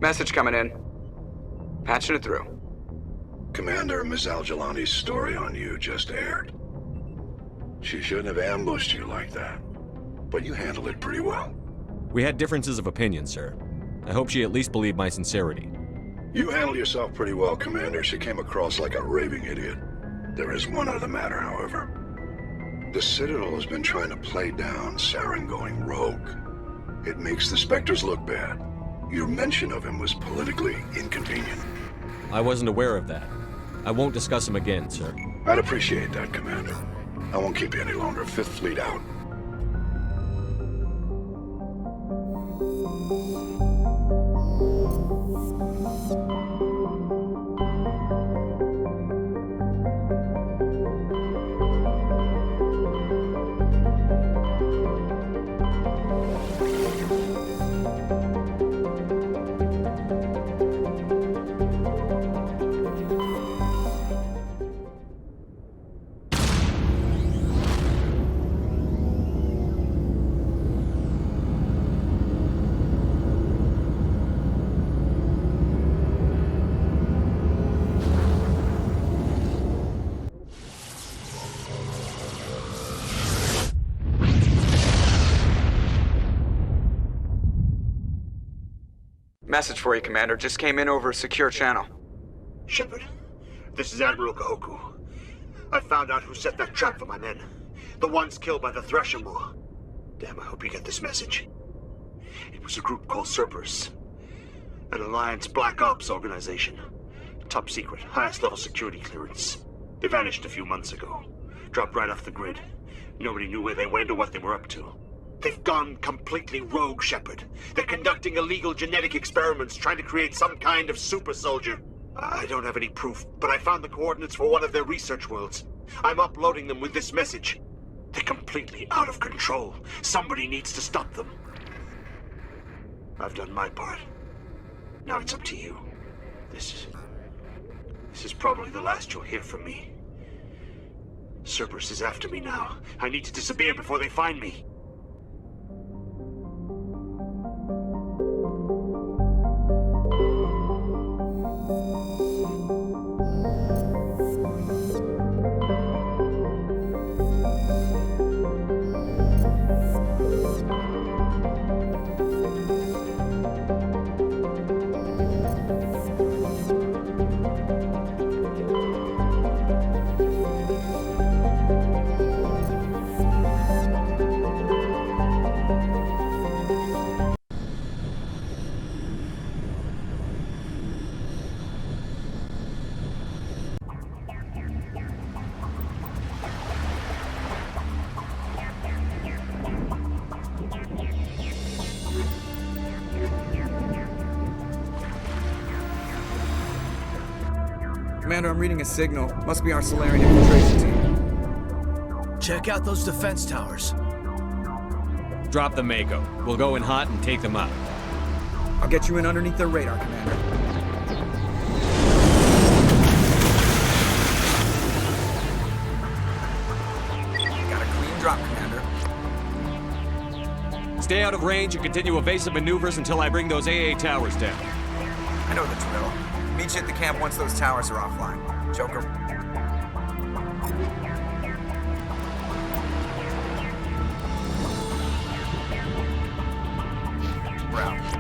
Message coming in. Patching it through. Commander, Ms. Al-Jalani's story on you just aired. She shouldn't have ambushed you like that, but you handled it pretty well. We had differences of opinion, sir. I hope she at least believed my sincerity. You handled yourself pretty well, Commander. She came across like a raving idiot. There is one other matter, however. The Citadel has been trying to play down Saren going rogue. It makes the Spectres look bad. Your mention of him was politically inconvenient. I wasn't aware of that. I won't discuss him again, sir. I'd appreciate that, Commander. I won't keep you any longer. Fifth Fleet out. Message for you, Commander. Just came in over a secure channel. Shepard, this is Admiral Kahoku. I found out who set that trap for my men. The ones killed by the Thresher War. Damn, I hope you get this message. It was a group called Cerberus. An Alliance Black Ops organization. Top secret, highest level security clearance. They vanished a few months ago. Dropped right off the grid. Nobody knew where they went or what they were up to. They've gone completely rogue, Shepard. They're conducting illegal genetic experiments, trying to create some kind of super soldier. I don't have any proof, but I found the coordinates for one of their research worlds. I'm uploading them with this message. They're completely out of control. Somebody needs to stop them. I've done my part. Now it's up to you. This is probably the last you'll hear from me. Cerberus is after me now. I need to disappear before they find me. Commander, I'm reading a signal. Must be our Solarian infiltration team. Check out those defense towers. Drop the Mako. We'll go in hot and take them out. I'll get you in underneath their radar, Commander. Got a clean drop, Commander. Stay out of range and continue evasive maneuvers until I bring those AA towers down. I know the drill. Meet you at the camp once those towers are offline. Joker. Route.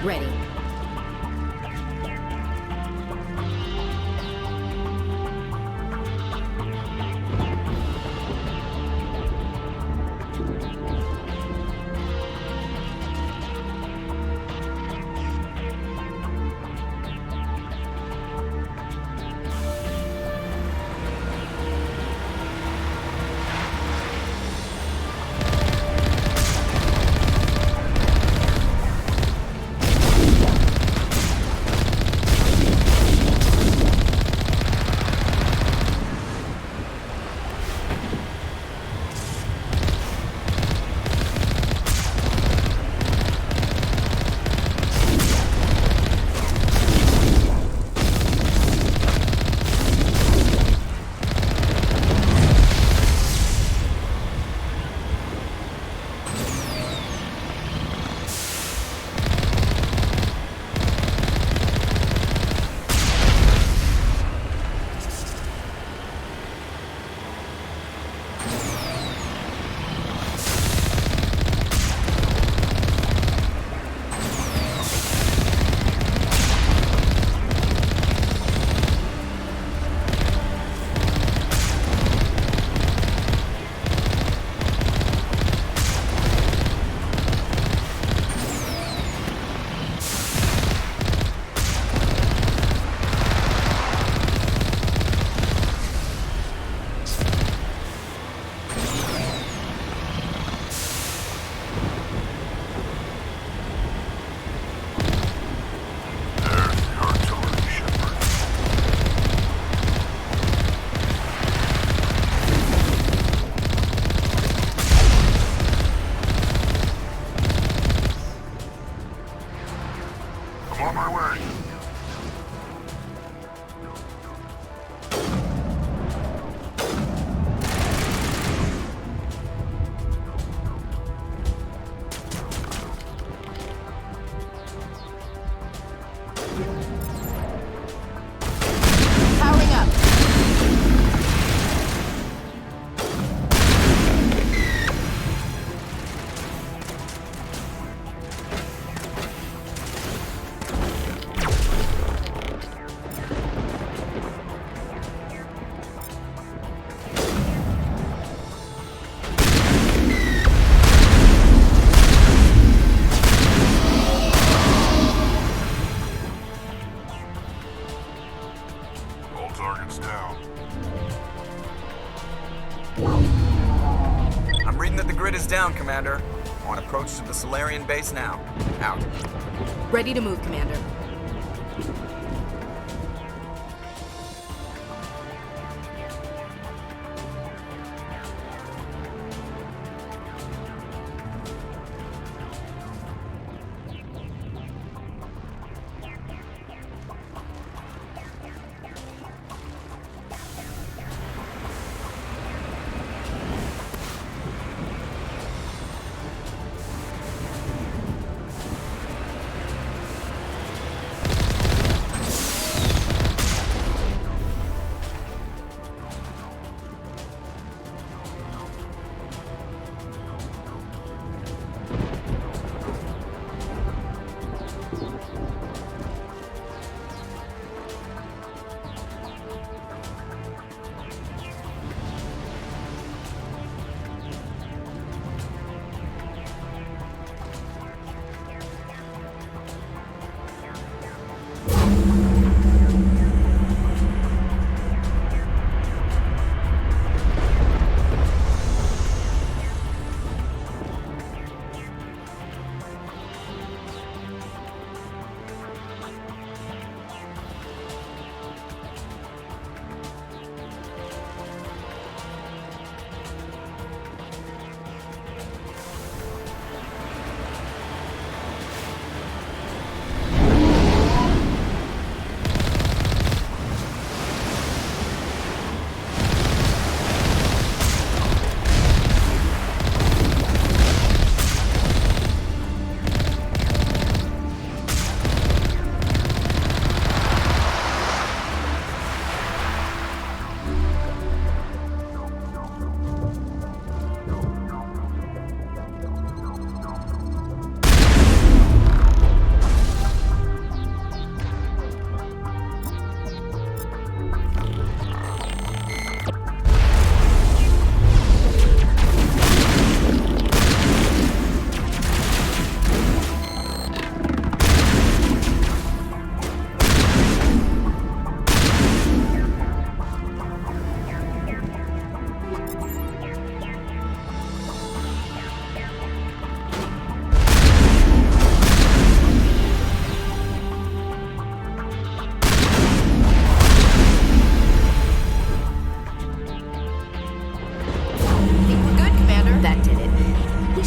Ready. I'm on my way. Powering up. All targets down. I'm reading that the grid is down, Commander. On approach to the Solarian base now. Out. Ready to move, Commander.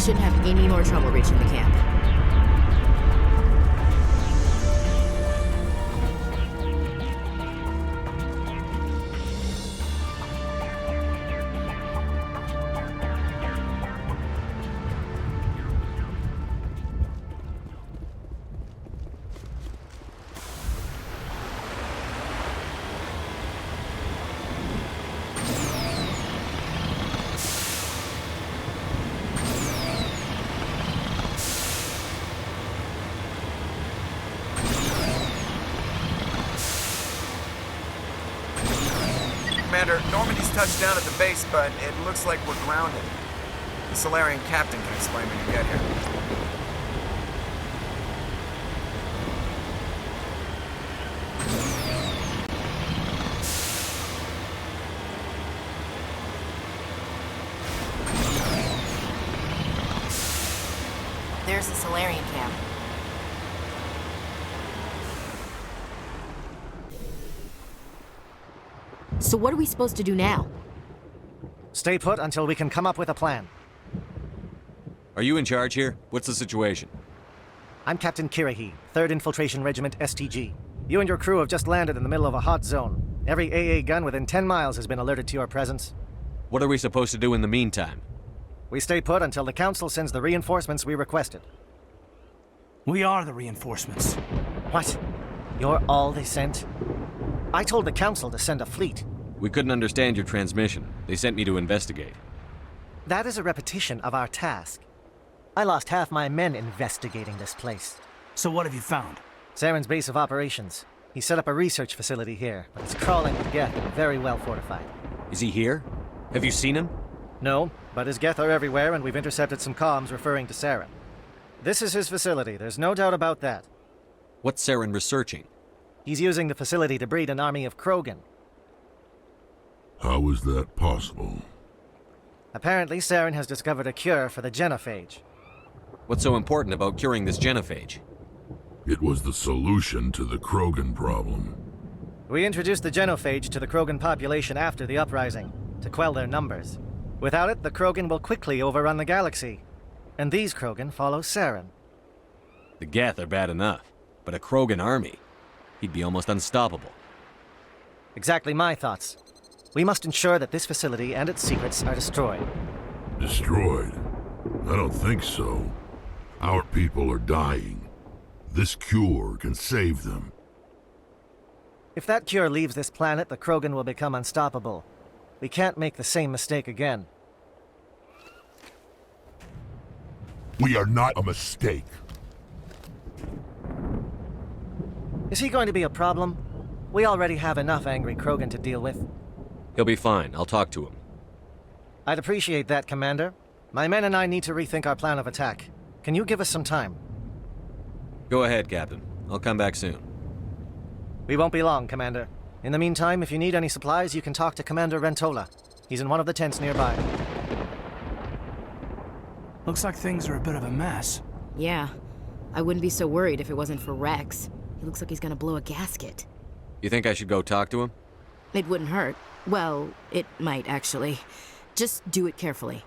shouldn't have any more trouble reaching the camp. Commander, Normandy's touched down at the base, but it looks like we're grounded. The Solarian captain can explain when you get here. There's the Solarian camp. So what are we supposed to do now? Stay put until we can come up with a plan. Are you in charge here? What's the situation? I'm Captain Kirahi, 3rd Infiltration Regiment STG. You and your crew have just landed in the middle of a hot zone. Every AA gun within 10 miles has been alerted to your presence. What are we supposed to do in the meantime? We stay put until the Council sends the reinforcements we requested. We are the reinforcements. What? You're all they sent? I told the Council to send a fleet. We couldn't understand your transmission. They sent me to investigate. That is a repetition of our task. I lost half my men investigating this place. So what have you found? Saren's base of operations. He set up a research facility here, but it's crawling with Geth and very well fortified. Is he here? Have you seen him? No, but his Geth are everywhere, and we've intercepted some comms referring to Saren. This is his facility, there's no doubt about that. What's Saren researching? He's using the facility to breed an army of Krogan. How is that possible? Apparently, Saren has discovered a cure for the genophage. What's so important about curing this genophage? It was the solution to the Krogan problem. We introduced the genophage to the Krogan population after the uprising, to quell their numbers. Without it, the Krogan will quickly overrun the galaxy. And these Krogan follow Saren. The Geth are bad enough, but a Krogan army? He'd be almost unstoppable. Exactly my thoughts. We must ensure that this facility and its secrets are destroyed. Destroyed? I don't think so. Our people are dying. This cure can save them. If that cure leaves this planet, the Krogan will become unstoppable. We can't make the same mistake again. We are not a mistake. Is he going to be a problem? We already have enough angry Krogan to deal with. He'll be fine. I'll talk to him. I'd appreciate that, Commander. My men and I need to rethink our plan of attack. Can you give us some time? Go ahead, Captain. I'll come back soon. We won't be long, Commander. In the meantime, if you need any supplies, you can talk to Commander Rentola. He's in one of the tents nearby. Looks like things are a bit of a mess. Yeah. I wouldn't be so worried if it wasn't for Rex. He looks like he's gonna blow a gasket. You think I should go talk to him? It wouldn't hurt. Well, it might, actually. Just do it carefully.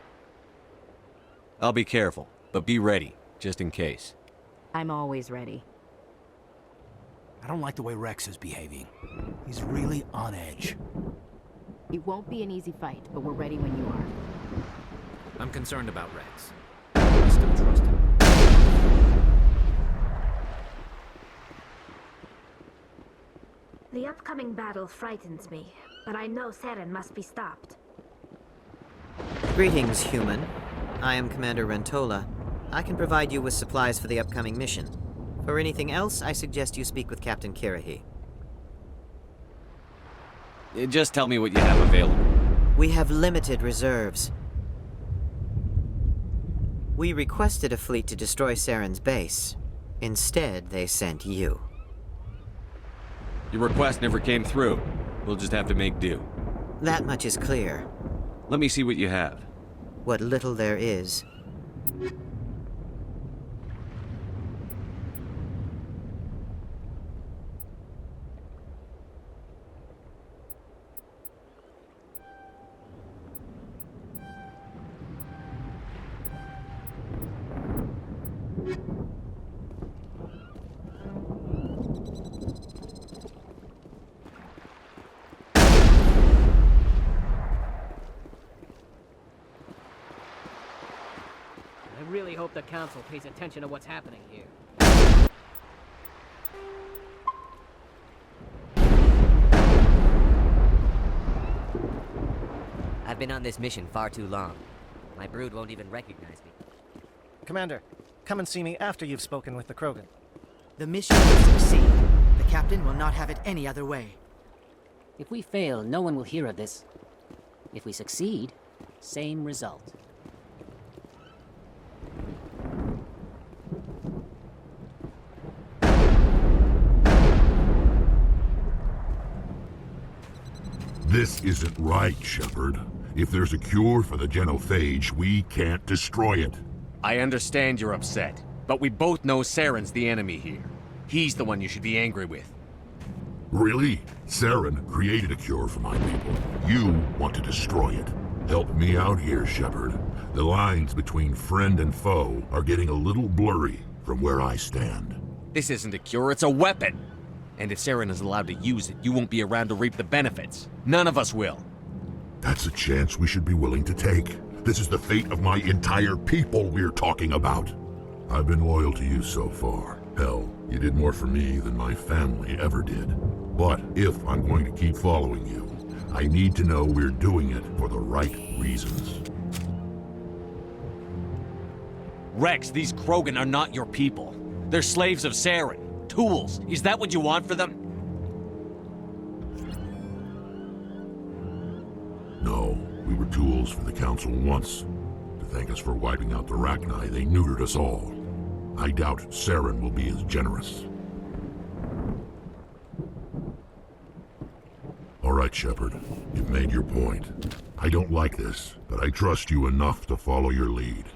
I'll be careful, but be ready, just in case. I'm always ready. I don't like the way Rex is behaving. He's really on edge. It won't be an easy fight, but we're ready when you are. I'm concerned about Rex. I still trust him. The upcoming battle frightens me, but I know Saren must be stopped. Greetings, human. I am Commander Rentola. I can provide you with supplies for the upcoming mission. For anything else, I suggest you speak with Captain Kirahi. Just tell me what you have available. We have limited reserves. We requested a fleet to destroy Saren's base. Instead, they sent you. Your request never came through. We'll just have to make do. That much is clear. Let me see what you have. What little there is. really hope the Council pays attention to what's happening here. I've been on this mission far too long. My brood won't even recognize me. Commander, come and see me after you've spoken with the Krogan. The mission will succeed. The captain will not have it any other way. If we fail, no one will hear of this. If we succeed, same result. This isn't right, Shepard. If there's a cure for the genophage, we can't destroy it. I understand you're upset, but we both know Saren's the enemy here. He's the one you should be angry with. Really? Saren created a cure for my people. You want to destroy it. Help me out here, Shepard. The lines between friend and foe are getting a little blurry from where I stand. This isn't a cure, it's a weapon! And if Saren is allowed to use it, you won't be around to reap the benefits. None of us will. That's a chance we should be willing to take. This is the fate of my entire people we're talking about. I've been loyal to you so far. Hell, you did more for me than my family ever did. But if I'm going to keep following you, I need to know we're doing it for the right reasons. Rex, these Krogan are not your people. They're slaves of Saren. Tools. Is that what you want for them? No, we were tools for the Council once. To thank us for wiping out the Rachni, they neutered us all. I doubt Saren will be as generous. All right, Shepard. You've made your point. I don't like this, but I trust you enough to follow your lead.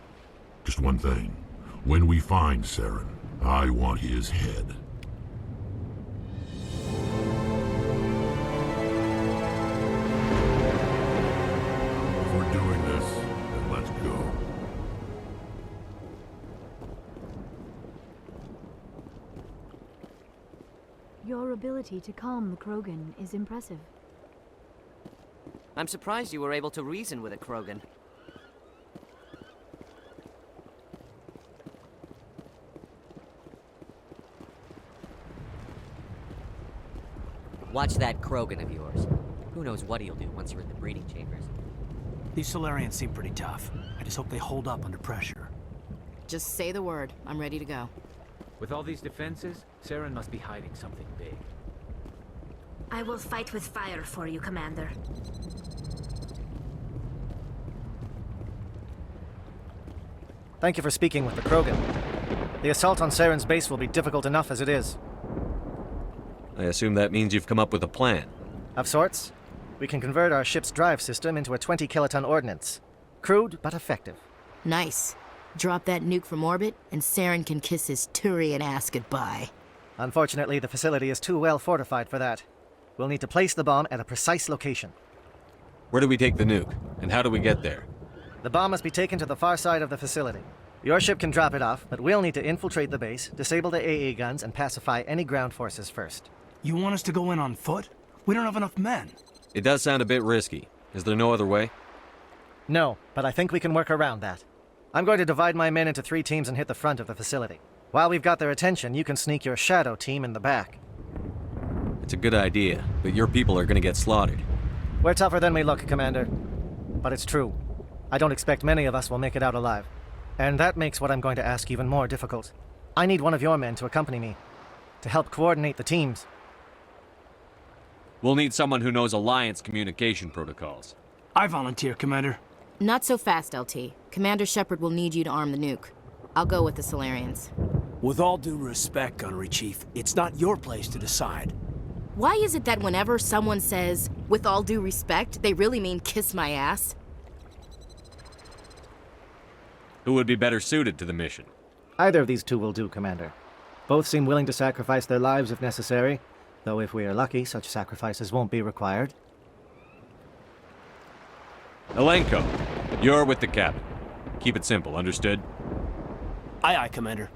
Just one thing. When we find Saren, I want his head. If we're doing this, then let's go. Your ability to calm the Krogan is impressive. I'm surprised you were able to reason with a Krogan. Watch that Krogan of yours. Who knows what he'll do once you're in the breeding chambers. These Solarians seem pretty tough. I just hope they hold up under pressure. Just say the word. I'm ready to go. With all these defenses, Saren must be hiding something big. I will fight with fire for you, Commander. Thank you for speaking with the Krogan. The assault on Saren's base will be difficult enough as it is. I assume that means you've come up with a plan. Of sorts. We can convert our ship's drive system into a 20-kiloton ordnance. Crude, but effective. Nice. Drop that nuke from orbit, and Saren can kiss his Turian ass goodbye. Unfortunately, the facility is too well fortified for that. We'll need to place the bomb at a precise location. Where do we take the nuke? And how do we get there? The bomb must be taken to the far side of the facility. Your ship can drop it off, but we'll need to infiltrate the base, disable the AA guns, and pacify any ground forces first. You want us to go in on foot? We don't have enough men. It does sound a bit risky. Is there no other way? No, but I think we can work around that. I'm going to divide my men into 3 teams and hit the front of the facility. While we've got their attention, you can sneak your shadow team in the back. It's a good idea, but your people are gonna get slaughtered. We're tougher than we look, Commander. But it's true. I don't expect many of us will make it out alive. And that makes what I'm going to ask even more difficult. I need one of your men to accompany me, to help coordinate the teams. We'll need someone who knows Alliance communication protocols. I volunteer, Commander. Not so fast, LT. Commander Shepard will need you to arm the nuke. I'll go with the Solarians. With all due respect, Gunnery Chief, it's not your place to decide. Why is it that whenever someone says, with all due respect, they really mean kiss my ass? Who would be better suited to the mission? Either of these 2 will do, Commander. Both seem willing to sacrifice their lives if necessary, though if we are lucky, such sacrifices won't be required. Elenko, you're with the captain. Keep it simple, understood? Aye, aye, Commander.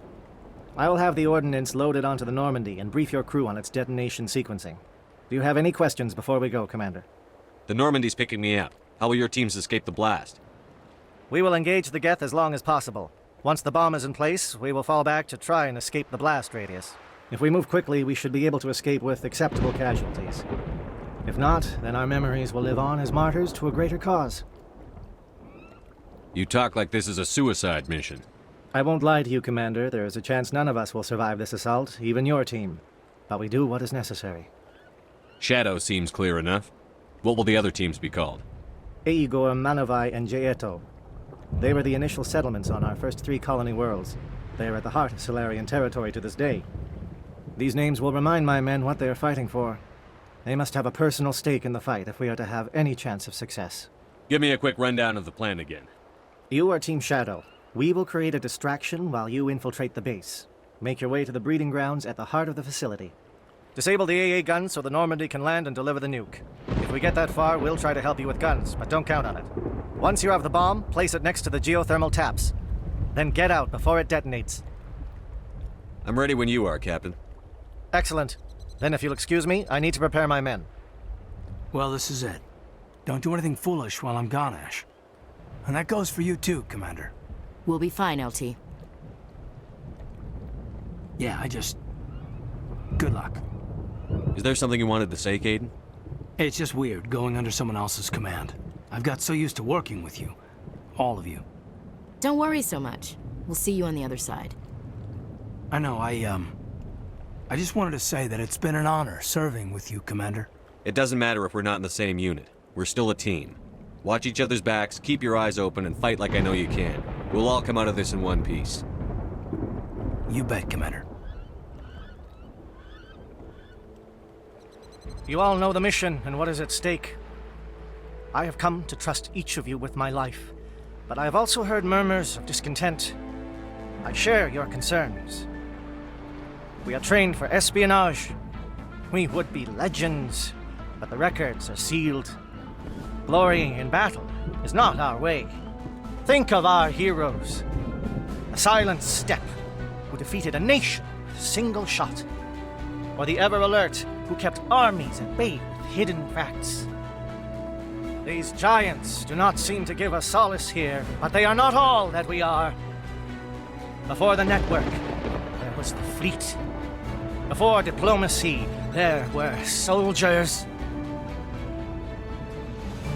I will have the ordnance loaded onto the Normandy and brief your crew on its detonation sequencing. Do you have any questions before we go, Commander? The Normandy's picking me up. How will your teams escape the blast? We will engage the Geth as long as possible. Once the bomb is in place, we will fall back to try and escape the blast radius. If we move quickly, we should be able to escape with acceptable casualties. If not, then our memories will live on as martyrs to a greater cause. You talk like this is a suicide mission. I won't lie to you, Commander. There is a chance none of us will survive this assault, even your team. But we do what is necessary. Shadow seems clear enough. What will the other teams be called? Igor, Manovai, and Jaeto. They were the initial settlements on our first 3 colony worlds. They are at the heart of Solarian territory to this day. These names will remind my men what they are fighting for. They must have a personal stake in the fight if we are to have any chance of success. Give me a quick rundown of the plan again. You are Team Shadow. We will create a distraction while you infiltrate the base. Make your way to the breeding grounds at the heart of the facility. Disable the AA guns so the Normandy can land and deliver the nuke. If we get that far, we'll try to help you with guns, but don't count on it. Once you have the bomb, place it next to the geothermal taps. Then get out before it detonates. I'm ready when you are, Captain. Excellent. Then if you'll excuse me, I need to prepare my men. Well, this is it. Don't do anything foolish while I'm gone, Ash. And that goes for you too, Commander. We'll be fine, LT. Yeah, good luck. Is there something you wanted to say, Caden? It's just weird going under someone else's command. I've got so used to working with you. All of you. Don't worry so much. We'll see you on the other side. I know, I just wanted to say that it's been an honor serving with you, Commander. It doesn't matter if we're not in the same unit. We're still a team. Watch each other's backs, keep your eyes open, and fight like I know you can. We'll all come out of this in one piece. You bet, Commander. You all know the mission and what is at stake. I have come to trust each of you with my life, but I have also heard murmurs of discontent. I share your concerns. We are trained for espionage. We would be legends, but the records are sealed. Glory in battle is not our way. Think of our heroes. The Silent Step, who defeated a nation with a single shot. Or the Ever Alert, who kept armies at bay with hidden facts. These giants do not seem to give us solace here, but they are not all that we are. Before the network, there was the fleet. Before diplomacy, there were soldiers.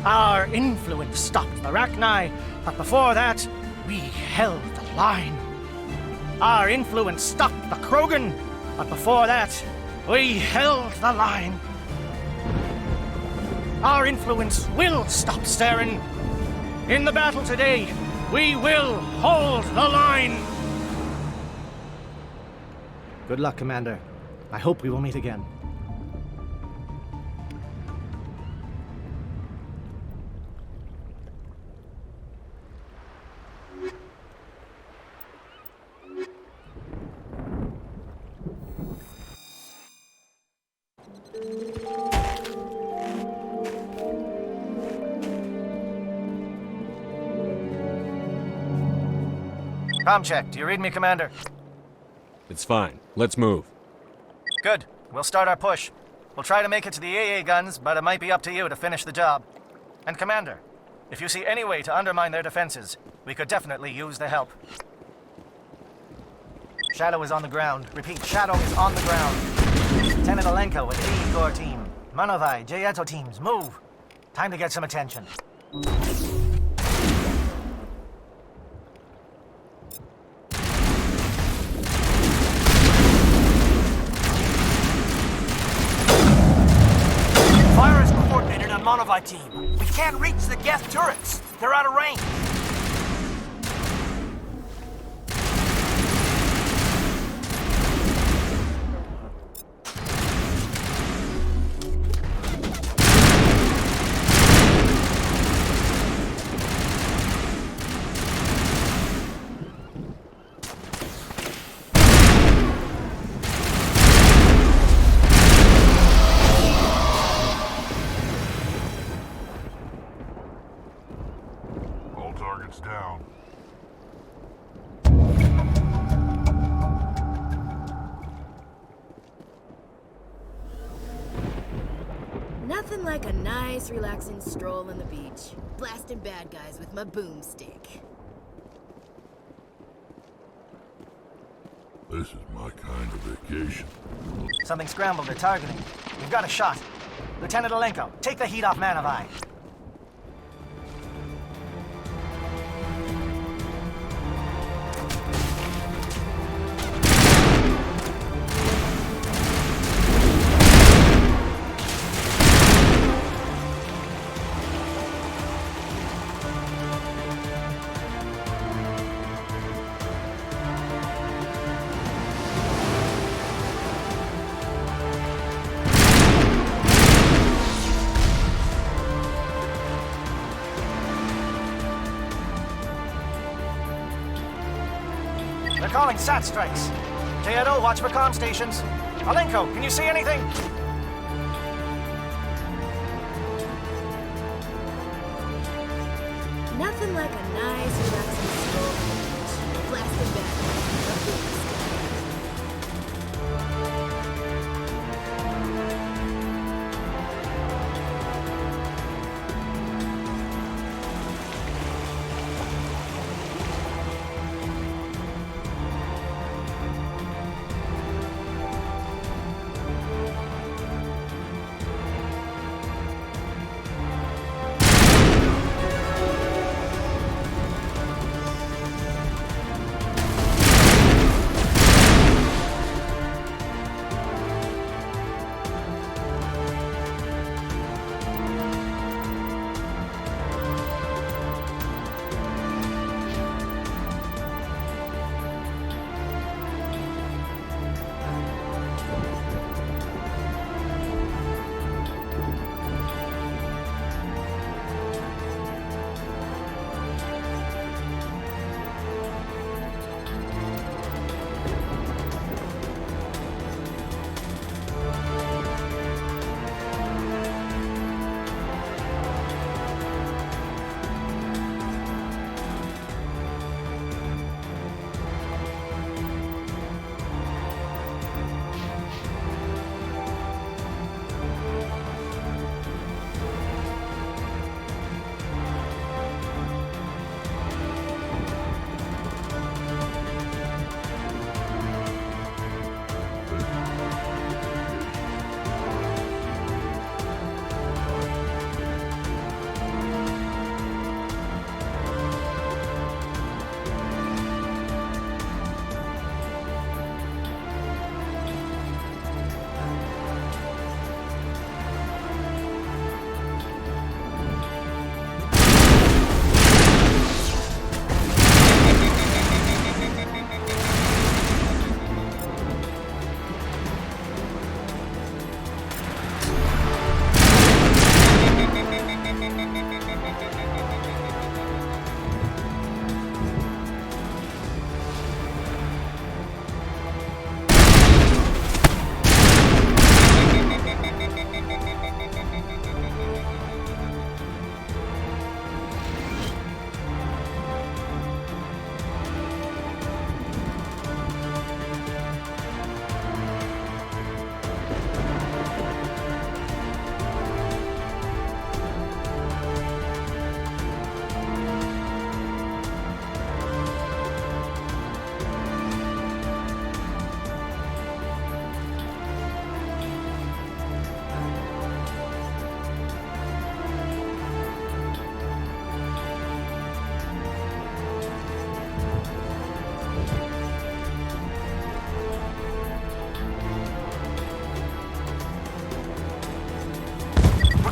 Our influence stopped the Rachni, but before that, we held the line. Our influence stopped the Krogan, but before that, we held the line. Our influence will stop Saren. In the battle today, we will hold the line. Good luck, Commander. I hope we will meet again. Comm check. Do you read me, Commander? It's fine. Let's move. Good. We'll start our push. We'll try to make it to the AA guns, but it might be up to you to finish the job. And Commander, if you see any way to undermine their defenses, we could definitely use the help. Shadow is on the ground. Repeat, Shadow is on the ground. Lieutenant Alenko with the Igor team. Manovai, Jaeto teams, move. Time to get some attention. Fire is coordinated on Monovi team. We can't reach the Geth turrets. They're out of range. Targets down. Nothing like a nice, relaxing stroll on the beach. Blasting bad guys with my boomstick. This is my kind of vacation. Something scrambled. They're targeting. We've got a shot. Lieutenant Alenko, take the heat off Man of Eye. They're calling SAT strikes. Teodo, watch for comm stations. Alenko, can you see anything? Nothing like a nice, relaxing stroll. Blasted back.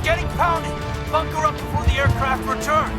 Getting pounded! Bunker up before the aircraft return!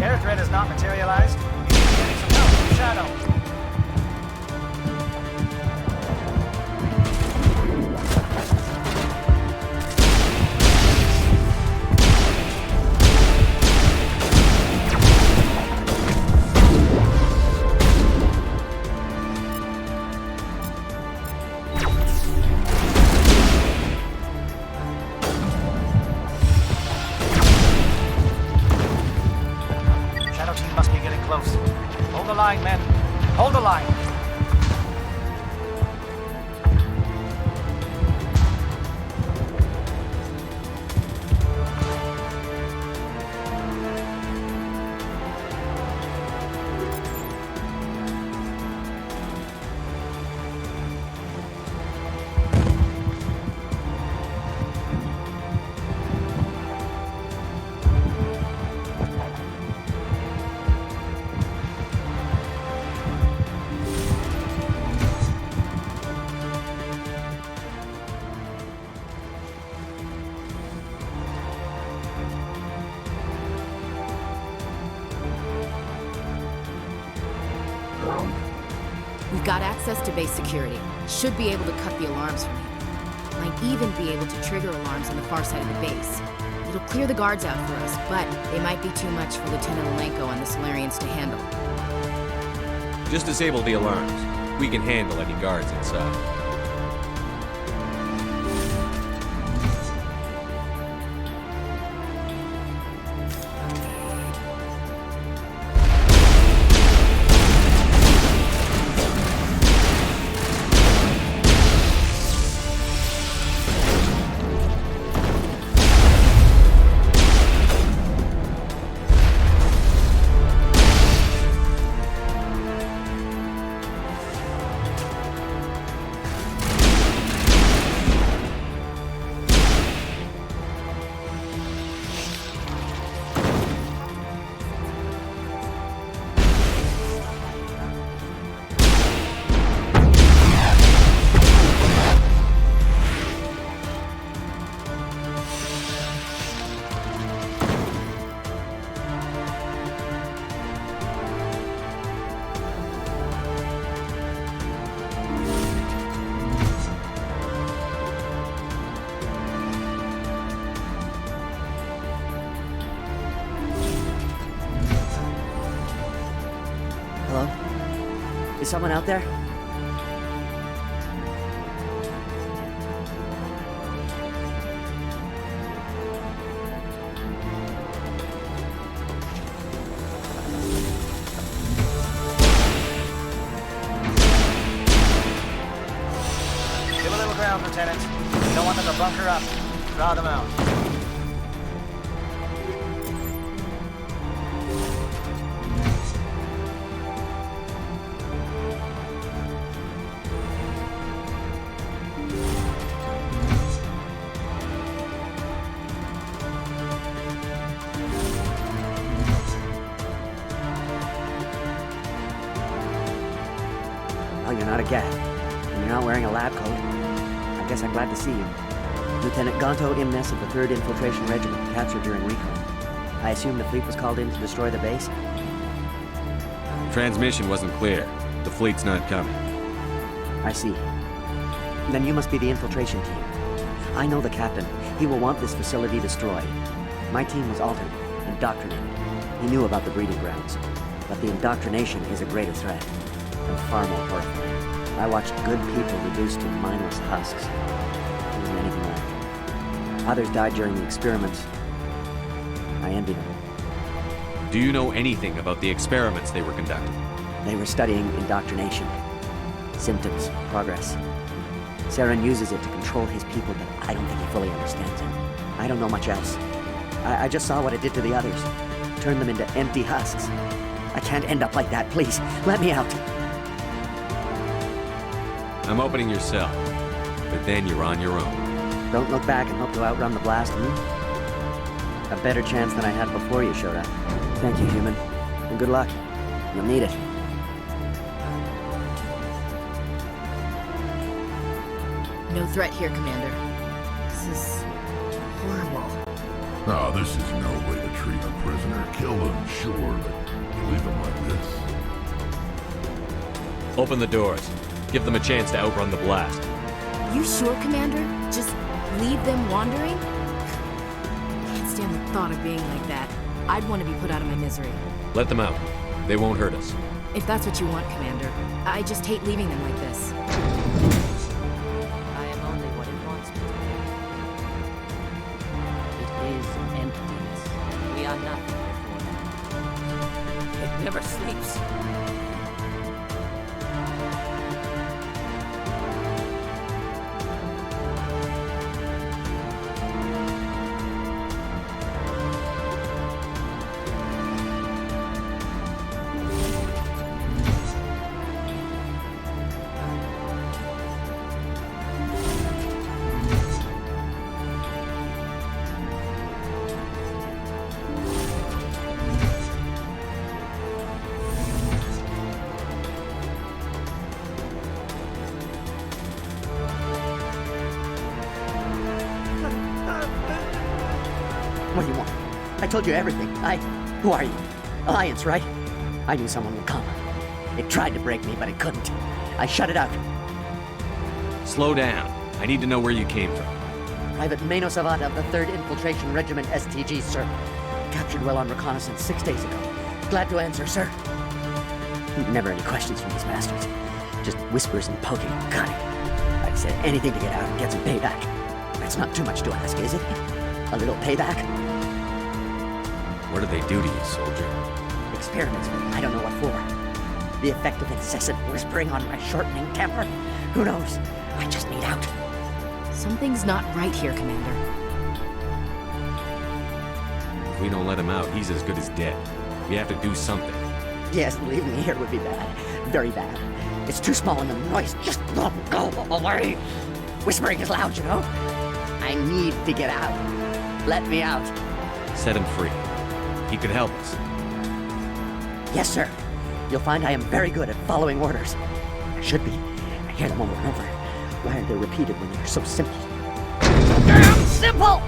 Air threat has not materialized. You should be getting some help from Shadow. Line, men. Hold the line. We've got access to base security. Should be able to cut the alarms from here. Might even be able to trigger alarms on the far side of the base. It'll clear the guards out for us, but they might be too much for Lieutenant Alenko and the Solarians to handle. Just disable the alarms. We can handle any guards inside. Is someone out there? Give a little ground, Lieutenant. You don't want them to bunker up. Draw them out. Oh, you're not a gat. And you're not wearing a lab coat. I guess I'm glad to see you. Lieutenant Gonto Imnes of the 3rd Infiltration Regiment, captured during recon. I assume the fleet was called in to destroy the base? Transmission wasn't clear. The fleet's not coming. I see. Then you must be the infiltration team. I know the captain. He will want this facility destroyed. My team was altered, indoctrinated. He knew about the breeding grounds. But the indoctrination is a greater threat, and far more horrifying. I watched good people reduced to mindless husks. There wasn't anything left. Others died during the experiments. I envy them. Do you know anything about the experiments they were conducting? They were studying indoctrination. Symptoms, progress. Saren uses it to control his people, but I don't think he fully understands it. I don't know much else. I just saw what it did to the others. Turned them into empty husks. I can't end up like that, please. Let me out. I'm opening your cell, but then you're on your own. Don't look back and hope to outrun the blast, A better chance than I had before you showed up. Thank you, human. And good luck. You'll need it. No threat here, Commander. This is horrible. Oh, this is no way to treat a prisoner. Kill him, sure, but leave him like this. Open the doors. Give them a chance to outrun the blast. You sure, Commander? Just leave them wandering? Can't stand the thought of being like that. I'd want to be put out of my misery. Let them out. They won't hurt us. If that's what you want, Commander. I just hate leaving them like this. I am only what it wants me to be. It is emptiness. We are nothing before that. It never sleeps. What do you want? I told you everything. Who are you? Alliance, right? I knew someone would come. It tried to break me, but it couldn't. I shut it out. Slow down. I need to know where you came from. Private Mano Savata of the 3rd Infiltration Regiment STG, sir. Captured well on reconnaissance 6 days ago. Glad to answer, sir. Never any questions from these bastards. Just whispers and poking and cutting. I said anything to get out and get some payback. That's not too much to ask, is it? A little payback? What do they do to you, soldier? Experiments, but I don't know what for. The effect of incessant whispering on my shortening temper? Who knows? I just need out. Something's not right here, Commander. If we don't let him out, he's as good as dead. We have to do something. Yes, leaving me here would be bad. Very bad. It's too small and the noise just won't go away. Whispering is loud, you know? I need to get out. Let me out. Set him free. He could help us. Yes, sir. You'll find I am very good at following orders. I should be. I hear them over and over. Why are they repeated when they're so simple? So damn simple!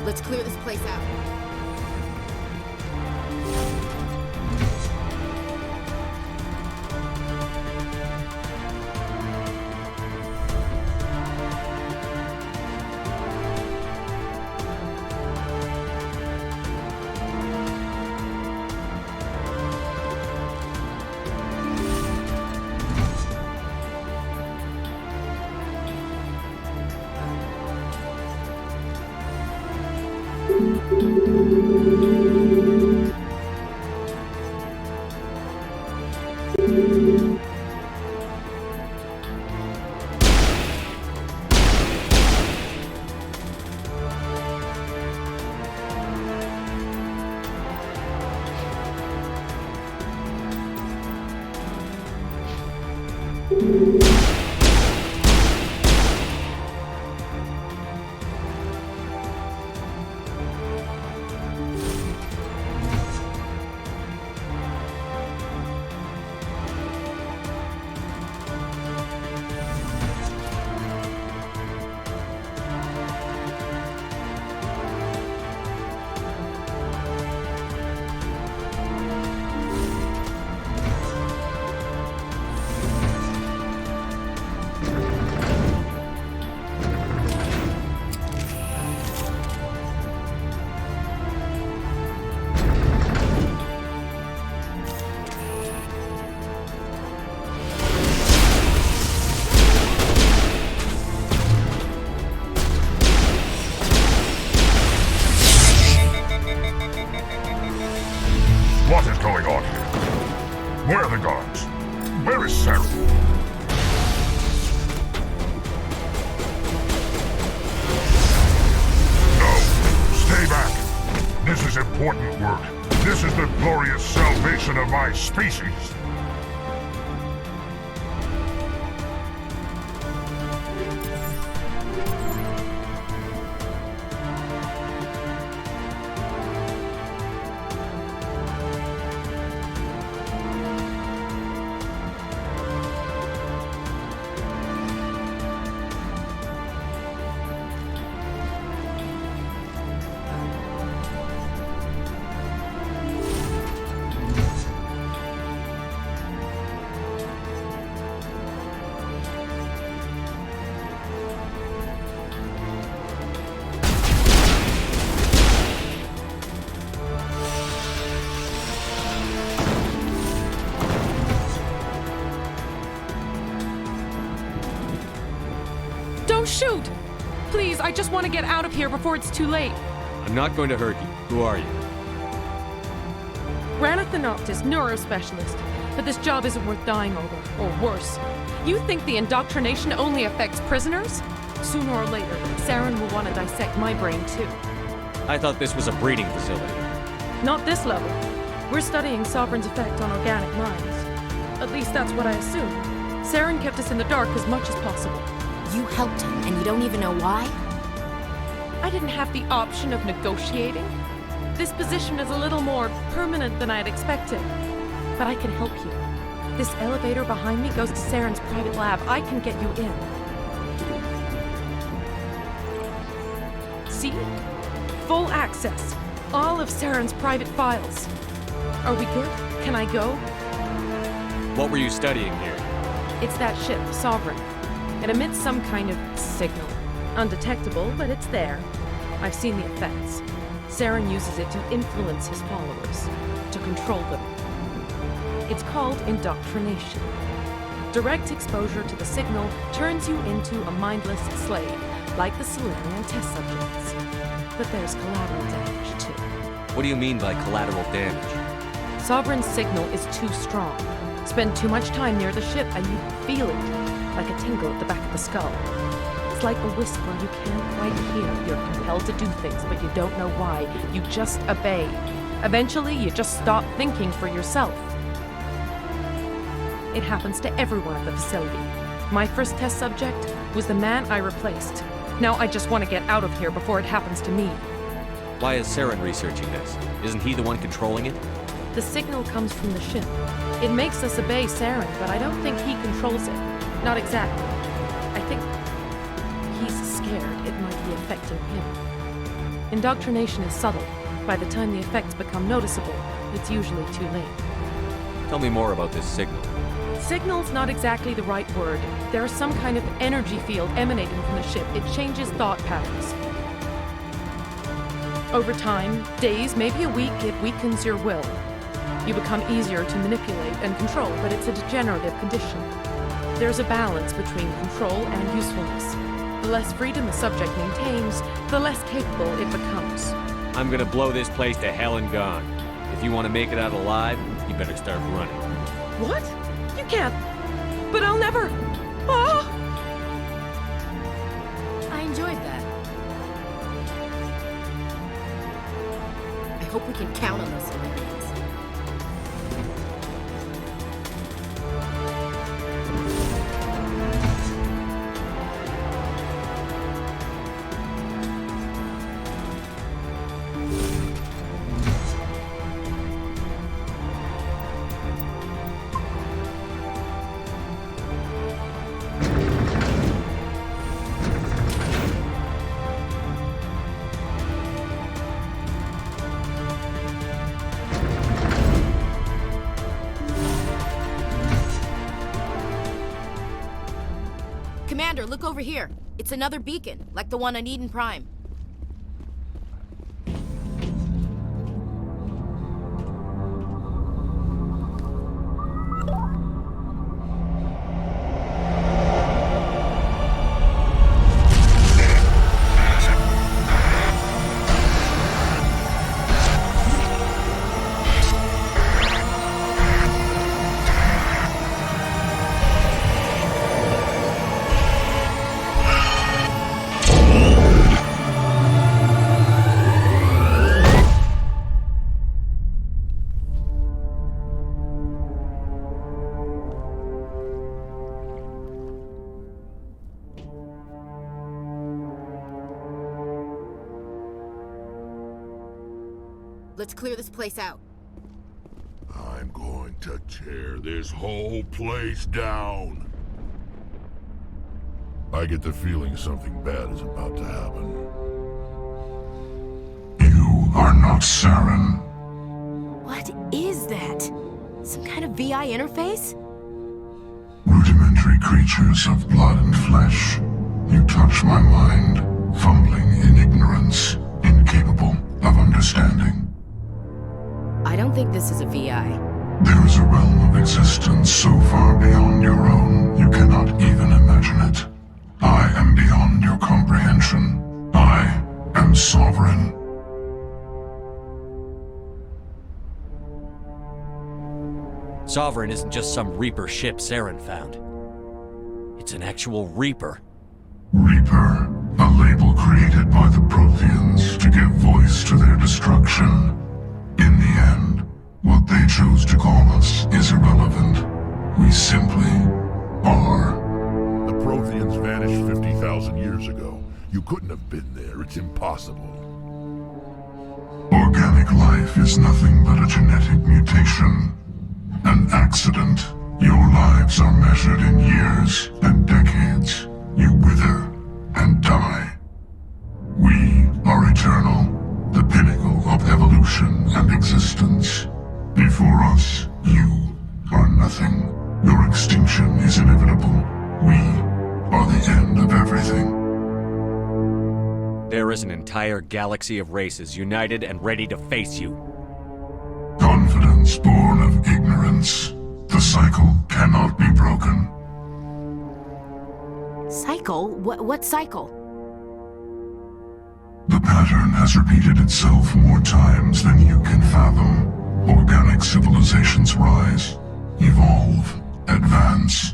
Let's clear this place out. What is going on here? Where are the guards? Where is Sarah? No, stay back. This is important work. This is the glorious salvation of my species. Don't shoot! Please, I just want to get out of here before it's too late. I'm not going to hurt you. Who are you? Ranith the Noctis, neurospecialist. But this job isn't worth dying over, or worse. You think the indoctrination only affects prisoners? Sooner or later, Saren will want to dissect my brain too. I thought this was a breeding facility. Not this level. We're studying Sovereign's effect on organic minds. At least that's what I assume. Saren kept us in the dark as much as possible. You helped him, and you don't even know why? I didn't have the option of negotiating. This position is a little more permanent than I had expected. But I can help you. This elevator behind me goes to Saren's private lab. I can get you in. See? Full access. All of Saren's private files. Are we good? Can I go? What were you studying here? It's that ship, Sovereign. It emits some kind of signal. Undetectable, but it's there. I've seen the effects. Saren uses it to influence his followers, to control them. It's called indoctrination. Direct exposure to the signal turns you into a mindless slave, like the Solarian test subjects. But there's collateral damage, too. What do you mean by collateral damage? Sovereign's signal is too strong. Spend too much time near the ship and you feel it, like a tingle at the back of the skull. It's like a whisper you can't quite hear. You're compelled to do things, but you don't know why. You just obey. Eventually, you just stop thinking for yourself. It happens to everyone at the facility. My first test subject was the man I replaced. Now I just want to get out of here before it happens to me. Why is Saren researching this? Isn't he the one controlling it? The signal comes from the ship. It makes us obey Saren, but I don't think he controls it. Not exactly. I think he's scared it might be affecting him. Indoctrination is subtle. By the time the effects become noticeable, it's usually too late. Tell me more about this signal. Signal's not exactly the right word. There's some kind of energy field emanating from the ship. It changes thought patterns. Over time, days, maybe a week, it weakens your will. You become easier to manipulate and control, but it's a degenerative condition. There's a balance between control and usefulness. The less freedom a subject maintains, the less capable it becomes. I'm gonna blow this place to hell and gone. If you want to make it out alive, you better start running. What? You can't. But I'll never. Ah! I enjoyed that. I hope we can count on those Solarians. Commander, look over here. It's another beacon, like the one on Eden Prime. Let's clear this place out. I'm going to tear this whole place down. I get the feeling something bad is about to happen. You are not Saren. What is that? Some kind of VI interface? Rudimentary creatures of blood and flesh. You touch my mind, fumbling in ignorance, incapable of understanding. I don't think this is a VI. There is a realm of existence so far beyond your own, you cannot even imagine it. I am beyond your comprehension. I am sovereign. Sovereign isn't just some Reaper ship Saren found. It's an actual Reaper. Reaper, a label created by the Protheans to give voice to their destruction. In the end, what they chose to call us is irrelevant. We simply are. The Protheans vanished 50,000 years ago. You couldn't have been there. It's impossible. Organic life is nothing but a genetic mutation. An accident. Your lives are measured in years and decades. You wither and die. We are eternal, the pinnacle of evolution and existence. Before us, you are nothing. Your extinction is inevitable. We are the end of everything. There is an entire galaxy of races united and ready to face you. Confidence born of ignorance. The cycle cannot be broken. Cycle? What cycle? The pattern has repeated itself more times than you can fathom. Organic civilizations rise, evolve, advance,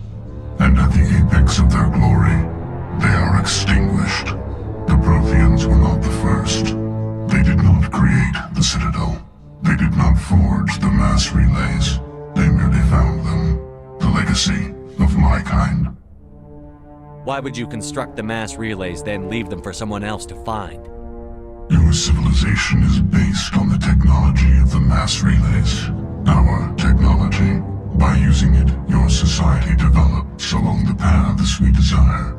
and at the apex of their glory, they are extinguished. The Protheans were not the first. They did not create the Citadel. They did not forge the mass relays. They merely found them. The legacy of my kind. Why would you construct the mass relays, then leave them for someone else to find? Your civilization is based on the technology of the mass relays. Our technology. By using it, your society develops along the paths we desire.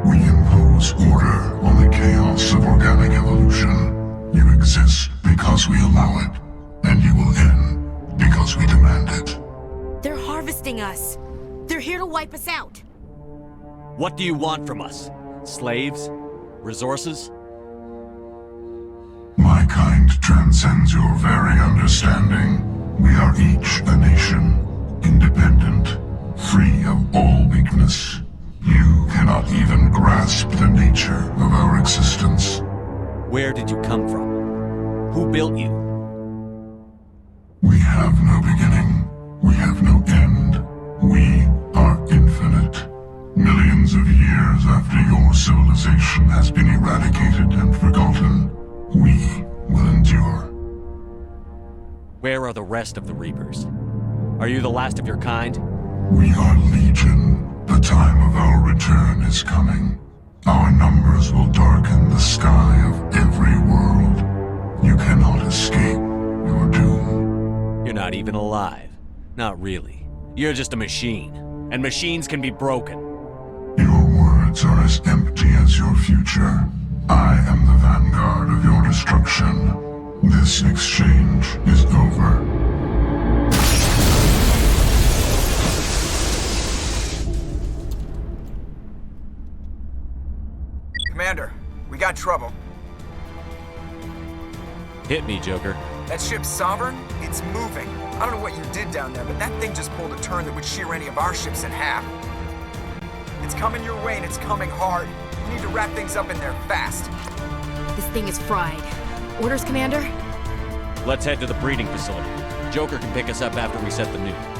We impose order on the chaos of organic evolution. You exist because we allow it, and you will end because we demand it. They're harvesting us. They're here to wipe us out. What do you want from us? Slaves? Resources? My kind transcends your very understanding. We are each a nation, independent, free of all weakness. You cannot even grasp the nature of our existence. Where did you come from? Who built you? We have no beginning. We have no end. We are infinite. Millions of years after your civilization has been eradicated and forgotten, we will endure. Where are the rest of the Reapers? Are you the last of your kind? We are Legion. The time of our return is coming. Our numbers will darken the sky of every world. You cannot escape your doom. You're not even alive. Not really. You're just a machine. And machines can be broken. Your words are as empty as your future. I am the vanguard of your destruction. This exchange is over. Commander, we got trouble. Hit me, Joker. That ship Sovereign, it's moving. I don't know what you did down there, but that thing just pulled a turn that would shear any of our ships in half. It's coming your way and it's coming hard. You need to wrap things up in there fast. This thing is fried. Orders, Commander? Let's head to the breeding facility. Joker can pick us up after we set the nuke.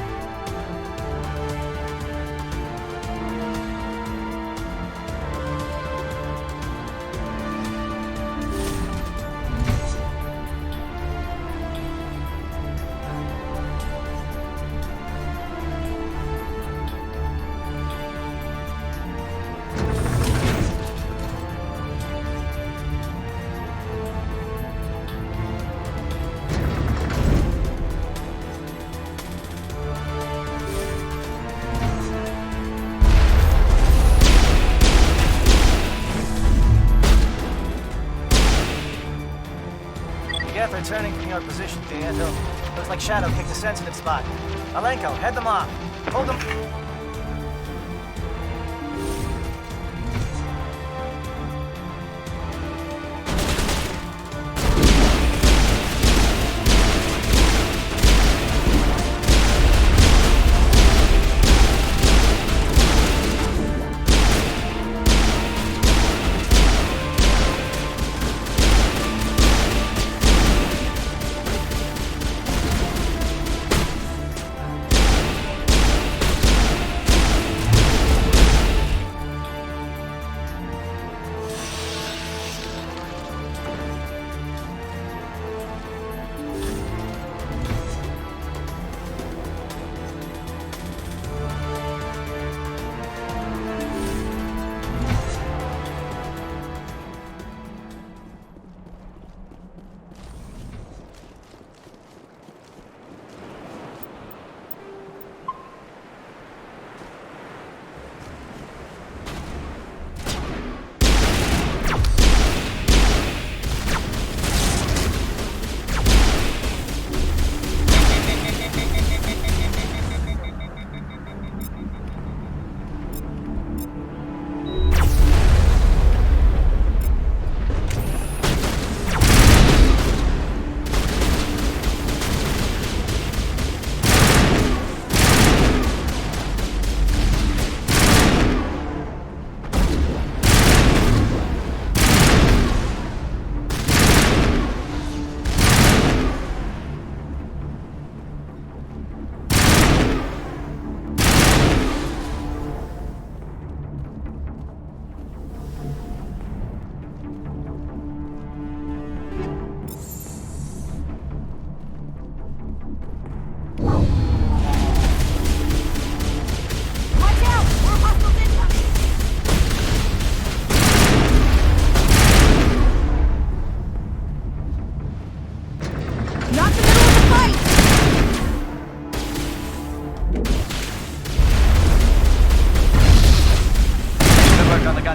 Returning from your position, Pietro. Looks like Shadow picked a sensitive spot. Alenko, head them off. Hold them.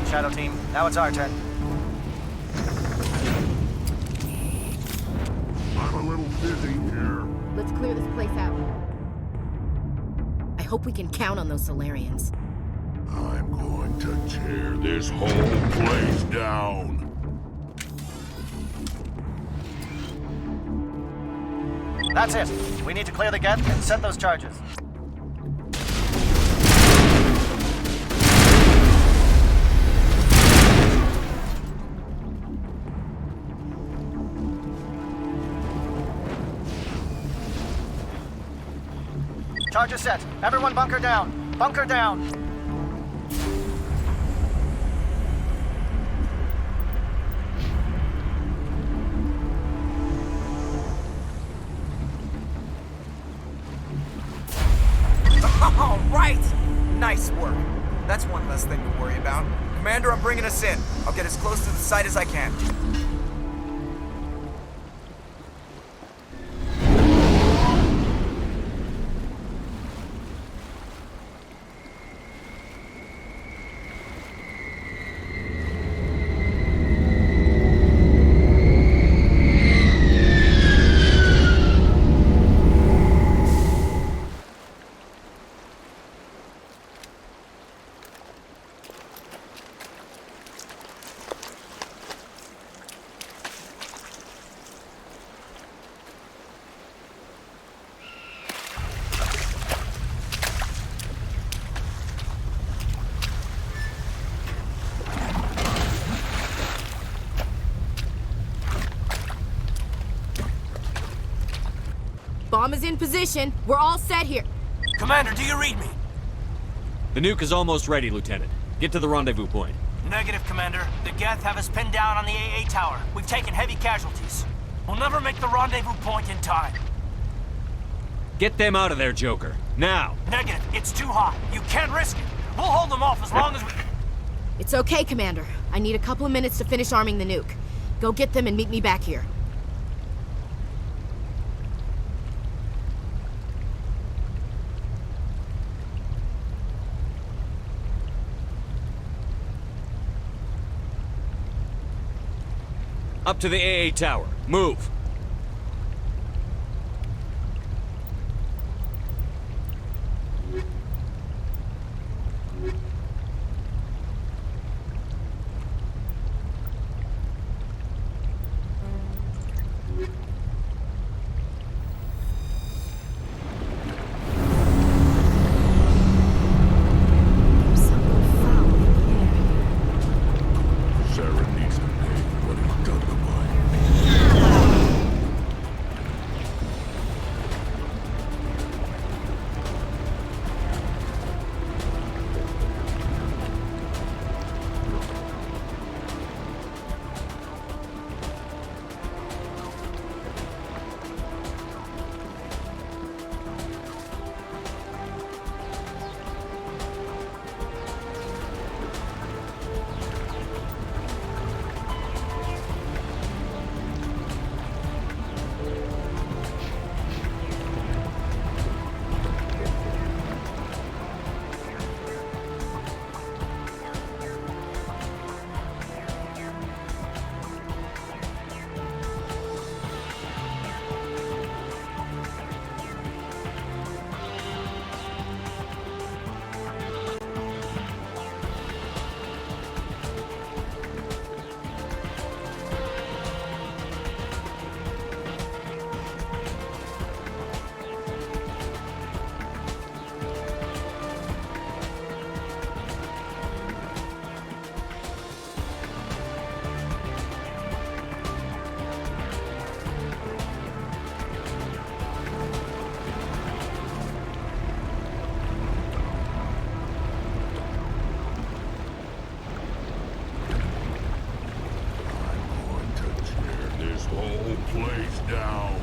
Shadow Team. Now it's our turn. I'm a little busy here. Let's clear this place out. I hope we can count on those Solarians. I'm going to tear this whole place down. That's it. We need to clear the gap and set those charges. Charge is set. Everyone bunker down. Bunker down. All right! Nice work. That's one less thing to worry about. Commander, I'm bringing us in. I'll get as close to the site as I can. Bomb is in position. We're all set here. Commander, do you read me? The nuke is almost ready, Lieutenant. Get to the rendezvous point. Negative, Commander. The Geth have us pinned down on the AA tower. We've taken heavy casualties. We'll never make the rendezvous point in time. Get them out of there, Joker. Now! Negative. It's too hot. You can't risk it. We'll hold them off as long as we... It's okay, Commander. I need a couple of minutes to finish arming the nuke. Go get them and meet me back here. Up to the AA tower. Move! Place down.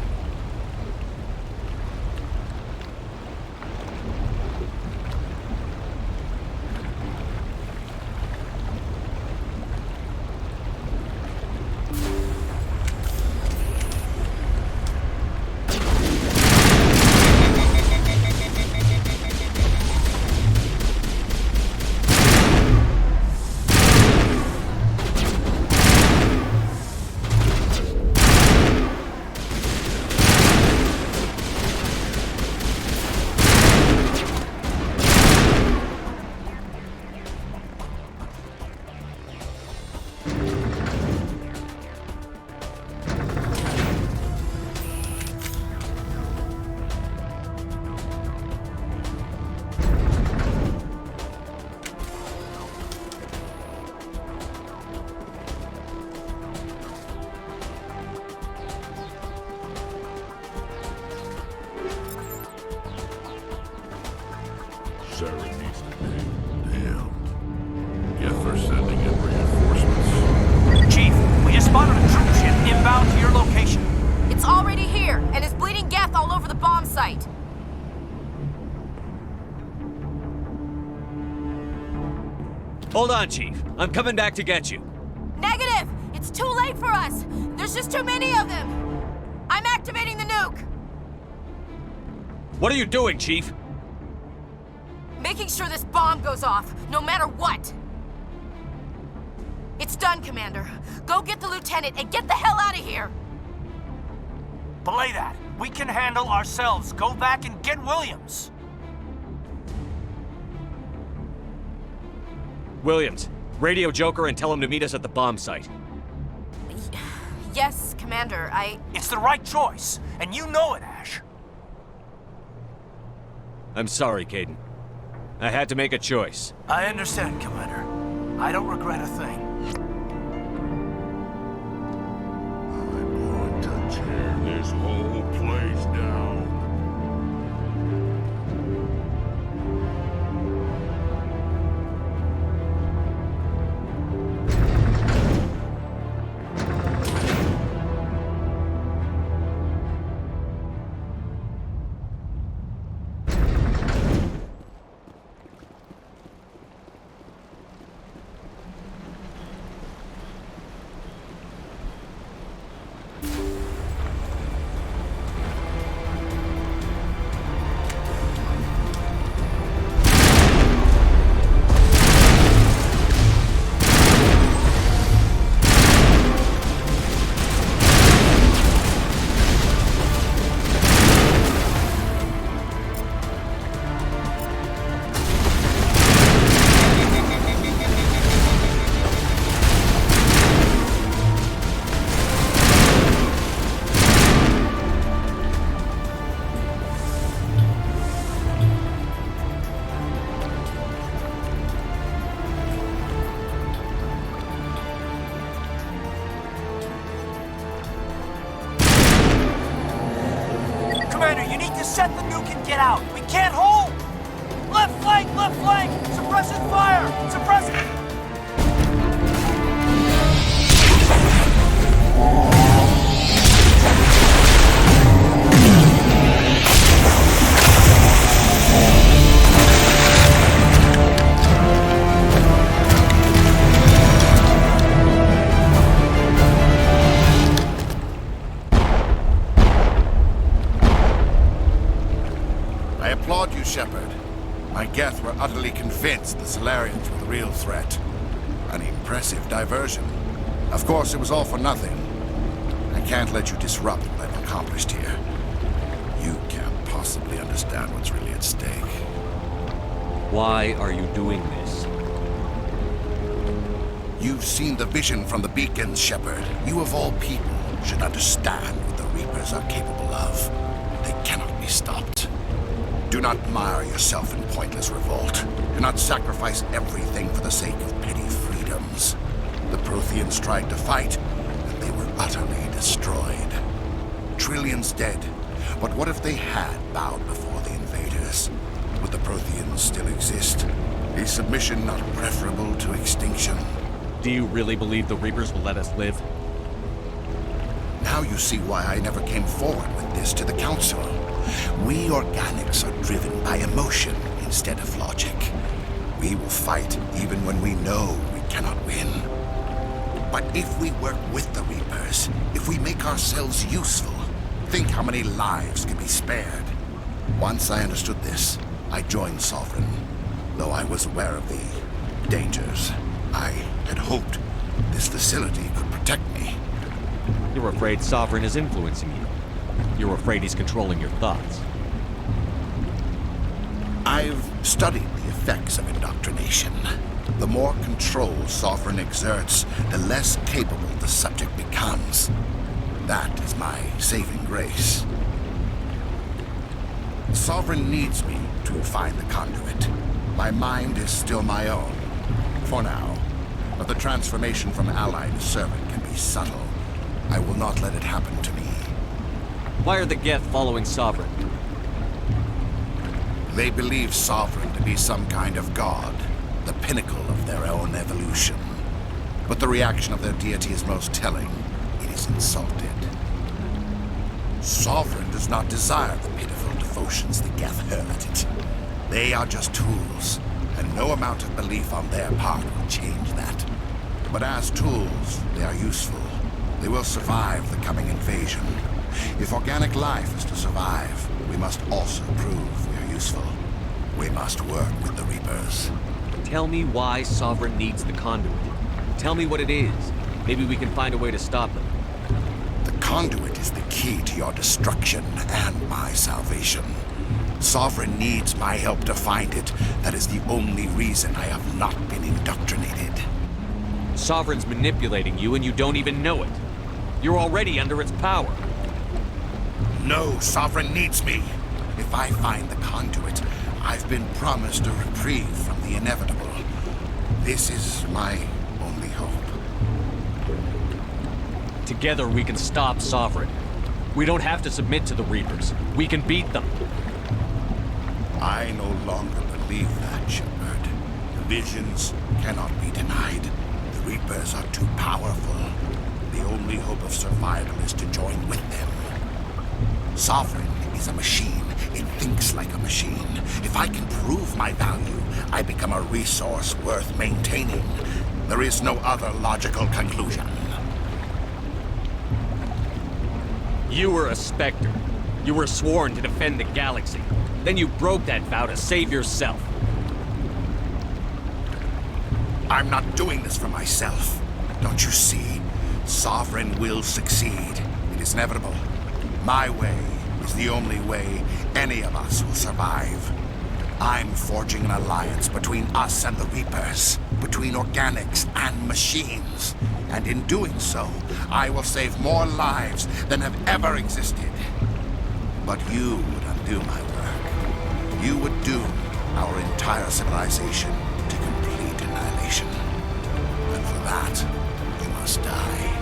Hold on, Chief. I'm coming back to get you. Negative! It's too late for us! There's just too many of them! I'm activating the nuke! What are you doing, Chief? Making sure this bomb goes off, no matter what! It's done, Commander. Go get the lieutenant and get the hell out of here! Belay that. We can handle ourselves. Go back and get Williams. Williams, radio Joker and tell him to meet us at the bomb site. Yes, Commander, It's the right choice, and you know it, Ash. I'm sorry, Caden. I had to make a choice. I understand, Commander. I don't regret a thing. I'm going to tear this whole place down. Commander, you need to set the nuke and get out. We can't hold! Left flank! Left flank! Suppressing fire! Suppressing... I applaud you, Shepard. My Geth were utterly convinced the Solarians were the real threat. An impressive diversion. Of course, it was all for nothing. I can't let you disrupt what I've accomplished here. You can't possibly understand what's really at stake. Why are you doing this? You've seen the vision from the beacons, Shepard. You of all people should understand what the Reapers are capable of. They cannot be stopped. Do not mire yourself in pointless revolt. Do not sacrifice everything for the sake of petty freedoms. The Protheans tried to fight, and they were utterly destroyed. Trillions dead. But what if they had bowed before the invaders? Would the Protheans still exist? Is submission not preferable to extinction? Do you really believe the Reapers will let us live? Now you see why I never came forward with this to the Council. We organics are driven by emotion instead of logic. We will fight even when we know we cannot win. But if we work with the Reapers, if we make ourselves useful, think how many lives can be spared. Once I understood this, I joined Sovereign. Though I was aware of the dangers, I had hoped this facility could protect me. You're afraid Sovereign is influencing you. You're afraid he's controlling your thoughts. I've studied the effects of indoctrination. The more control Sovereign exerts, the less capable the subject becomes. That is my saving grace. Sovereign needs me to find the conduit. My mind is still my own, for now. But the transformation from ally to servant can be subtle. I will not let it happen to me. Why are the Geth following Sovereign? They believe Sovereign to be some kind of god, the pinnacle of their own evolution. But the reaction of their deity is most telling. It is insulted. Sovereign does not desire the pitiful devotions the Geth hurl at it. They are just tools, and no amount of belief on their part will change that. But as tools, they are useful. They will survive the coming invasion. If organic life is to survive, we must also prove we are useful. We must work with the Reapers. Tell me why Sovereign needs the conduit. Tell me what it is. Maybe we can find a way to stop them. The conduit is the key to your destruction and my salvation. Sovereign needs my help to find it. That is the only reason I have not been indoctrinated. Sovereign's manipulating you and you don't even know it. You're already under its power. No, Sovereign needs me. If I find the conduit, I've been promised a reprieve from the inevitable. This is my only hope. Together we can stop Sovereign. We don't have to submit to the Reapers. We can beat them. I no longer believe that, Shepard. The visions cannot be denied. The Reapers are too powerful. The only hope of survival is to join with them. Sovereign is a machine. It thinks like a machine. If I can prove my value, I become a resource worth maintaining. There is no other logical conclusion. You were a Spectre. You were sworn to defend the galaxy. Then you broke that vow to save yourself. I'm not doing this for myself. Don't you see? Sovereign will succeed. It is inevitable. My way is the only way any of us will survive. I'm forging an alliance between us and the Reapers, between organics and machines. And in doing so, I will save more lives than have ever existed. But you would undo my work. You would doom our entire civilization to complete annihilation. And for that, you must die.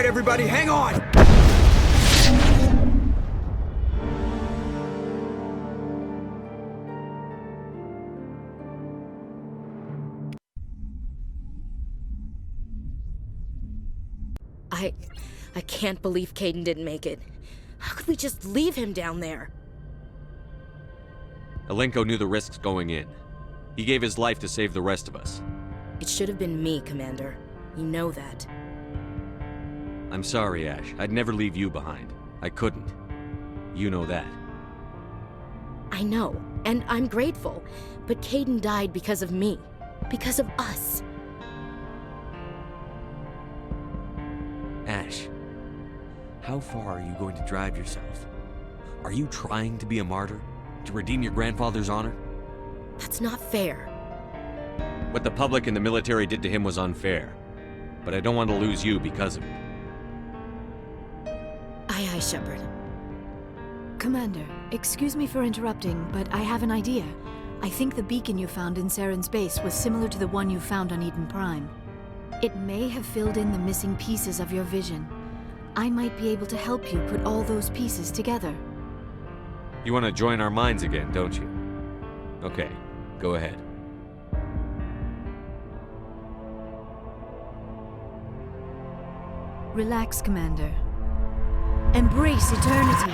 Everybody, hang on! I can't believe Caden didn't make it. How could we just leave him down there? Alenko knew the risks going in. He gave his life to save the rest of us. It should have been me, Commander. You know that. I'm sorry, Ash. I'd never leave you behind. I couldn't. You know that. I know, and I'm grateful. But Caden died because of me. Because of us. Ash, how far are you going to drive yourself? Are you trying to be a martyr? To redeem your grandfather's honor? That's not fair. What the public and the military did to him was unfair. But I don't want to lose you because of it. Aye, aye, Shepard. Commander, excuse me for interrupting, but I have an idea. I think the beacon you found in Saren's base was similar to the one you found on Eden Prime. It may have filled in the missing pieces of your vision. I might be able to help you put all those pieces together. You want to join our minds again, don't you? Okay, go ahead. Relax, Commander. Embrace eternity.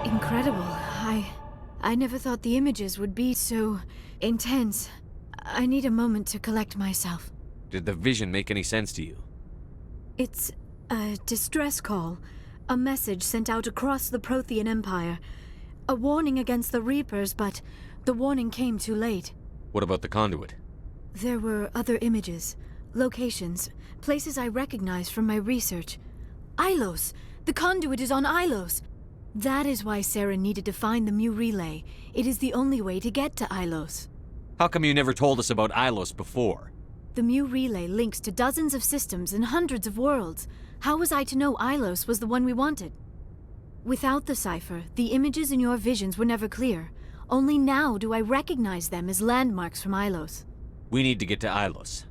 Incredible. I never thought the images would be so intense. I need a moment to collect myself. Did the vision make any sense to you? It's a distress call. A message sent out across the Prothean Empire. A warning against the Reapers, but the warning came too late. What about the conduit? There were other images, locations, places I recognized from my research. Ilos! The conduit is on Ilos! That is why Saren needed to find the Mu Relay. It is the only way to get to Ilos. How come you never told us about Ilos before? The Mu Relay links to dozens of systems and hundreds of worlds. How was I to know Ilos was the one we wanted? Without the cipher, the images in your visions were never clear. Only now do I recognize them as landmarks from Ilos. We need to get to Ilos.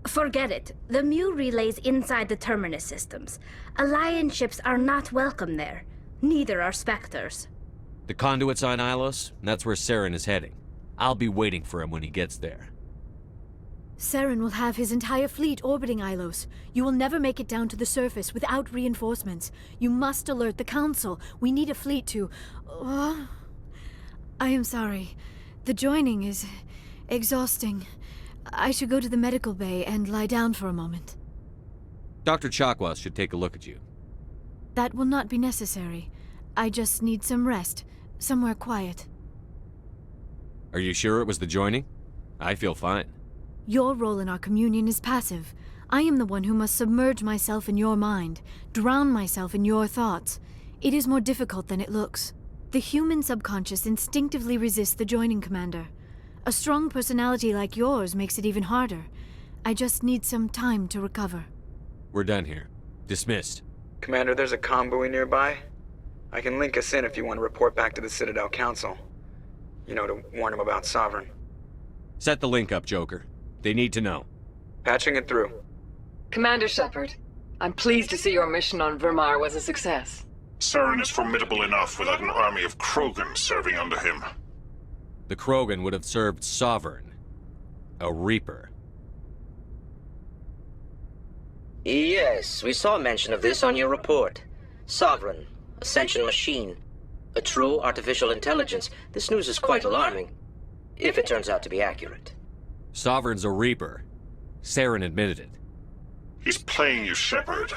Forget it. The Mu Relay's inside the Terminus systems. Alliance ships are not welcome there. Neither are Spectres. The conduit's on Ilos, and that's where Saren is heading. I'll be waiting for him when he gets there. Saren will have his entire fleet orbiting Ilos. You will never make it down to the surface without reinforcements. You must alert the Council. We need a fleet to... I am sorry. The joining is exhausting. I should go to the medical bay and lie down for a moment. Dr. Chakwas should take a look at you. That will not be necessary. I just need some rest. Somewhere quiet. Are you sure it was the joining? I feel fine. Your role in our communion is passive. I am the one who must submerge myself in your mind, drown myself in your thoughts. It is more difficult than it looks. The human subconscious instinctively resists the joining, Commander. A strong personality like yours makes it even harder. I just need some time to recover. We're done here. Dismissed. Commander, there's a convoy nearby. I can link us in if you want to report back to the Citadel Council. You know, to warn them about Sovereign. Set the link up, Joker. They need to know. Patching it through. Commander Shepard, I'm pleased to see your mission on Vermar was a success. Saren is formidable enough without an army of Krogan serving under him. The Krogan would have served Sovereign. A Reaper. Yes, we saw mention of this on your report. Sovereign, Ascension machine, a true artificial intelligence. This news is quite alarming, if it turns out to be accurate. Sovereign's a Reaper. Saren admitted it. He's playing you, Shepard.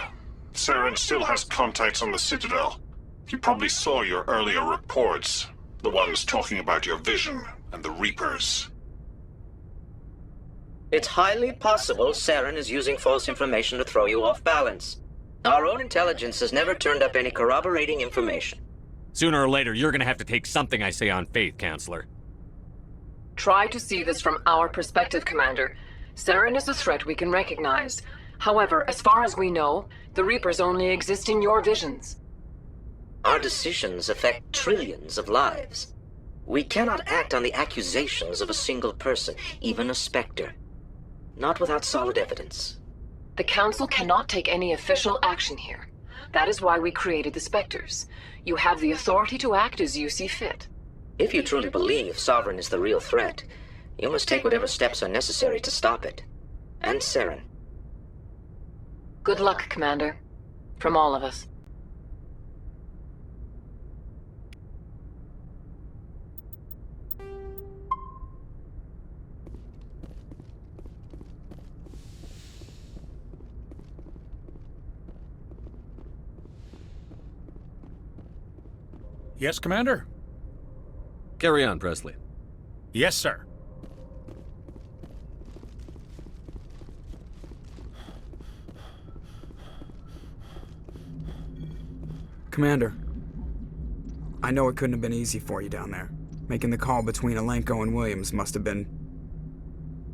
Saren still has contacts on the Citadel. He probably saw your earlier reports, the ones talking about your vision and the Reapers. It's highly possible Saren is using false information to throw you off balance. Our own intelligence has never turned up any corroborating information. Sooner or later, you're gonna have to take something I say on faith, Counselor. Try to see this from our perspective, Commander. Saren is a threat we can recognize. However, as far as we know, the Reapers only exist in your visions. Our decisions affect trillions of lives. We cannot act on the accusations of a single person, even a Spectre. Not without solid evidence. The Council cannot take any official action here. That is why we created the Spectres. You have the authority to act as you see fit. If you truly believe Sovereign is the real threat, you must take whatever steps are necessary to stop it. And Saren. Good luck, Commander. From all of us. Yes, Commander? Carry on, Presley. Yes, sir. Commander, I know it couldn't have been easy for you down there. Making the call between Alenko and Williams must have been...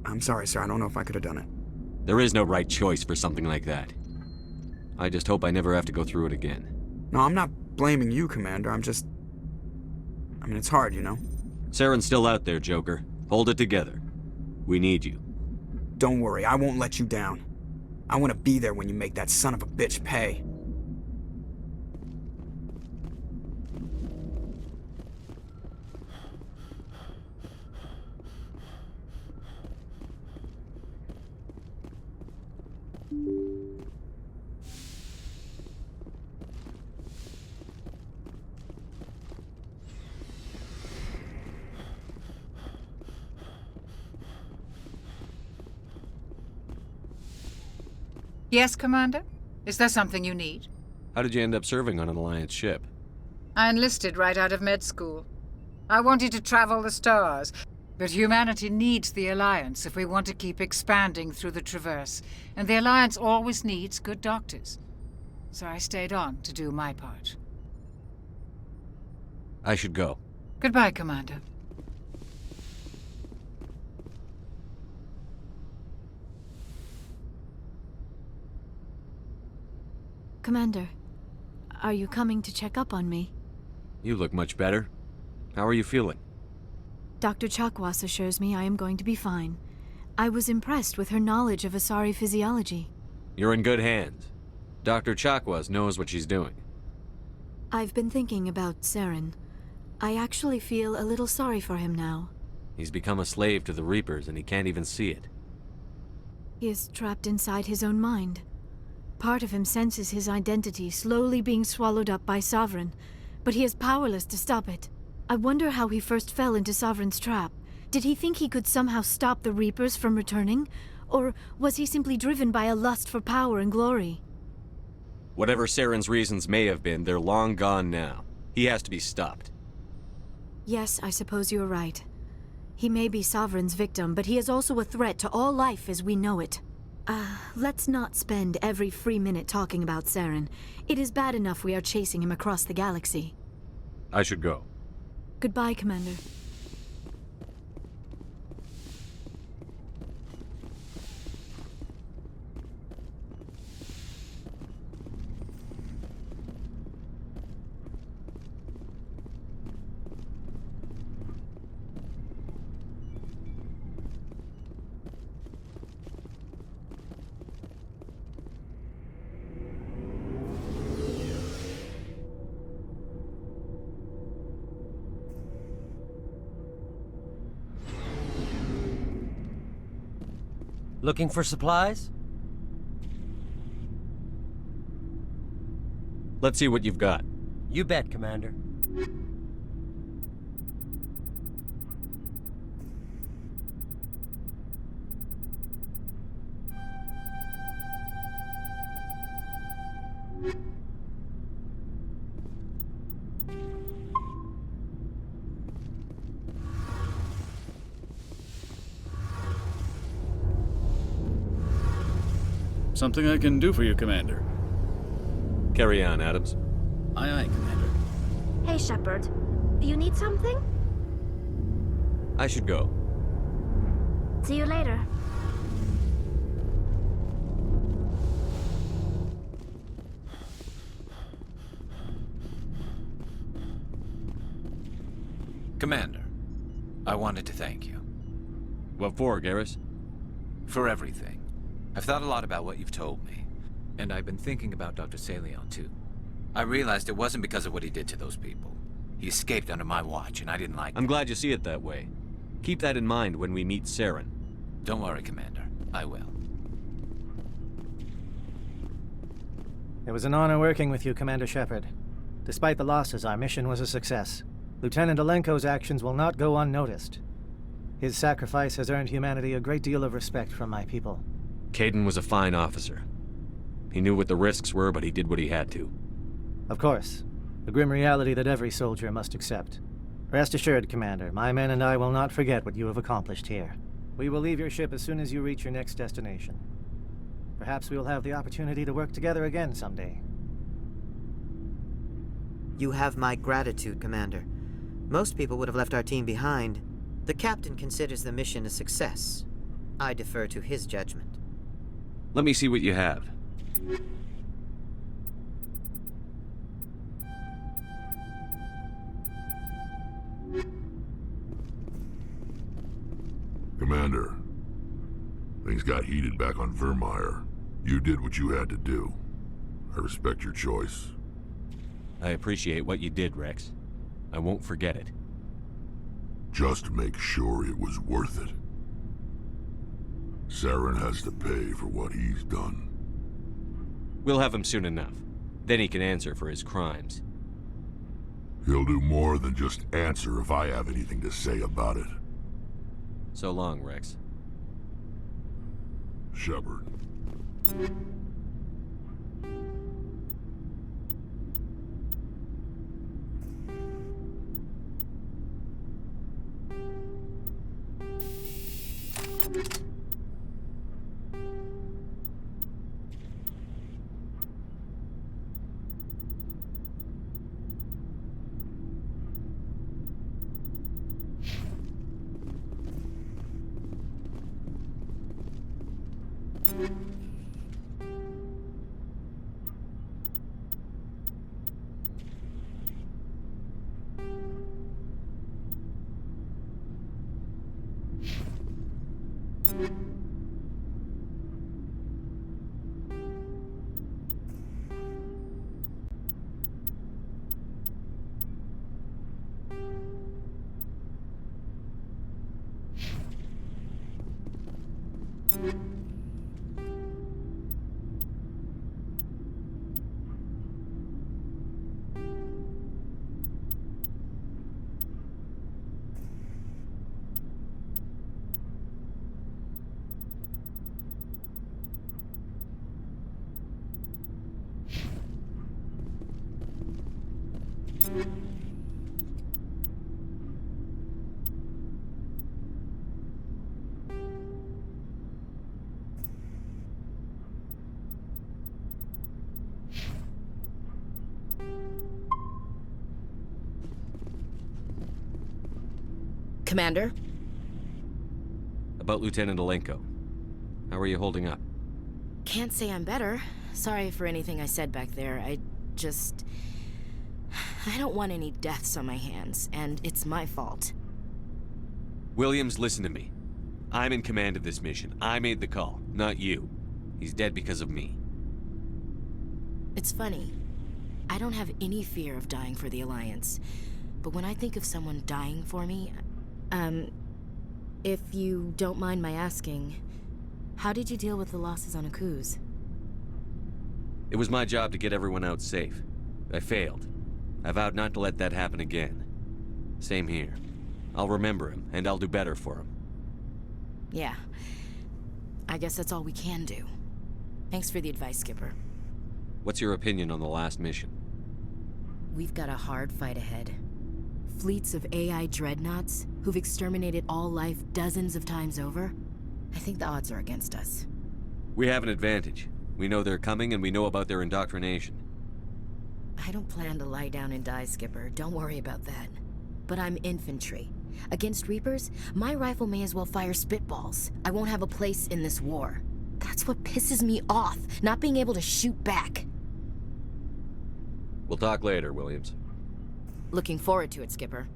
I'm sorry, sir. I don't know if I could have done it. There is no right choice for something like that. I just hope I never have to go through it again. No, I'm not blaming you, Commander. I mean, it's hard, you know? Saren's still out there, Joker. Hold it together. We need you. Don't worry, I won't let you down. I want to be there when you make that son of a bitch pay. Yes, Commander? Is there something you need? How did you end up serving on an Alliance ship? I enlisted right out of med school. I wanted to travel the stars, but humanity needs the Alliance if we want to keep expanding through the Traverse, and the Alliance always needs good doctors. So I stayed on to do my part. I should go. Goodbye, Commander. Commander, are you coming to check up on me? You look much better. How are you feeling? Dr. Chakwas assures me I am going to be fine. I was impressed with her knowledge of Asari physiology. You're in good hands. Dr. Chakwas knows what she's doing. I've been thinking about Saren. I actually feel a little sorry for him now. He's become a slave to the Reapers and he can't even see it. He is trapped inside his own mind. Part of him senses his identity slowly being swallowed up by Sovereign, but he is powerless to stop it. I wonder how he first fell into Sovereign's trap. Did he think he could somehow stop the Reapers from returning? Or was he simply driven by a lust for power and glory? Whatever Saren's reasons may have been, they're long gone now. He has to be stopped. Yes, I suppose you're right. He may be Sovereign's victim, but he is also a threat to all life as we know it. Let's not spend every free minute talking about Saren. It is bad enough we are chasing him across the galaxy. I should go. Goodbye, Commander. Looking for supplies? Let's see what you've got. You bet, Commander. Something I can do for you, Commander. Carry on, Adams. Aye, aye, Commander. Hey, Shepard. You need something? I should go. See you later. Commander, I wanted to thank you. What for, Garrus? For everything. I've thought a lot about what you've told me, and I've been thinking about Dr. Saleon, too. I realized it wasn't because of what he did to those people. He escaped under my watch, and I didn't like I'm glad you see it that way. Keep that in mind when we meet Saren. Don't worry, Commander. I will. It was an honor working with you, Commander Shepard. Despite the losses, our mission was a success. Lieutenant Alenko's actions will not go unnoticed. His sacrifice has earned humanity a great deal of respect from my people. Caden was a fine officer. He knew what the risks were, but he did what he had to. Of course. A grim reality that every soldier must accept. Rest assured, Commander, my men and I will not forget what you have accomplished here. We will leave your ship as soon as you reach your next destination. Perhaps we will have the opportunity to work together again someday. You have my gratitude, Commander. Most people would have left our team behind. The captain considers the mission a success. I defer to his judgment. Let me see what you have. Commander, things got heated back on Vermeer. You did what you had to do. I respect your choice. I appreciate what you did, Rex. I won't forget it. Just make sure it was worth it. Saren has to pay for what he's done. We'll have him soon enough. Then he can answer for his crimes. He'll do more than just answer if I have anything to say about it. So long, Rex. Shepard. Commander? About Lieutenant Alenko. How are you holding up? Can't say I'm better. Sorry for anything I said back there. I don't want any deaths on my hands, and it's my fault. Williams, listen to me. I'm in command of this mission. I made the call, not you. He's dead because of me. It's funny. I don't have any fear of dying for the Alliance. But when I think of someone dying for me, if you don't mind my asking, how did you deal with the losses on Akuz? It was my job to get everyone out safe. I failed. I vowed not to let that happen again. Same here. I'll remember him, and I'll do better for him. Yeah. I guess that's all we can do. Thanks for the advice, Skipper. What's your opinion on the last mission? We've got a hard fight ahead. Fleets of AI dreadnoughts who've exterminated all life dozens of times over. I think the odds are against us. We have an advantage. We know they're coming, and we know about their indoctrination. I don't plan to lie down and die, Skipper. Don't worry about that. But I'm infantry. Against Reapers, my rifle may as well fire spitballs. I won't have a place in this war. That's what pisses me off, not being able to shoot back. We'll talk later, Williams. Looking forward to it, Skipper.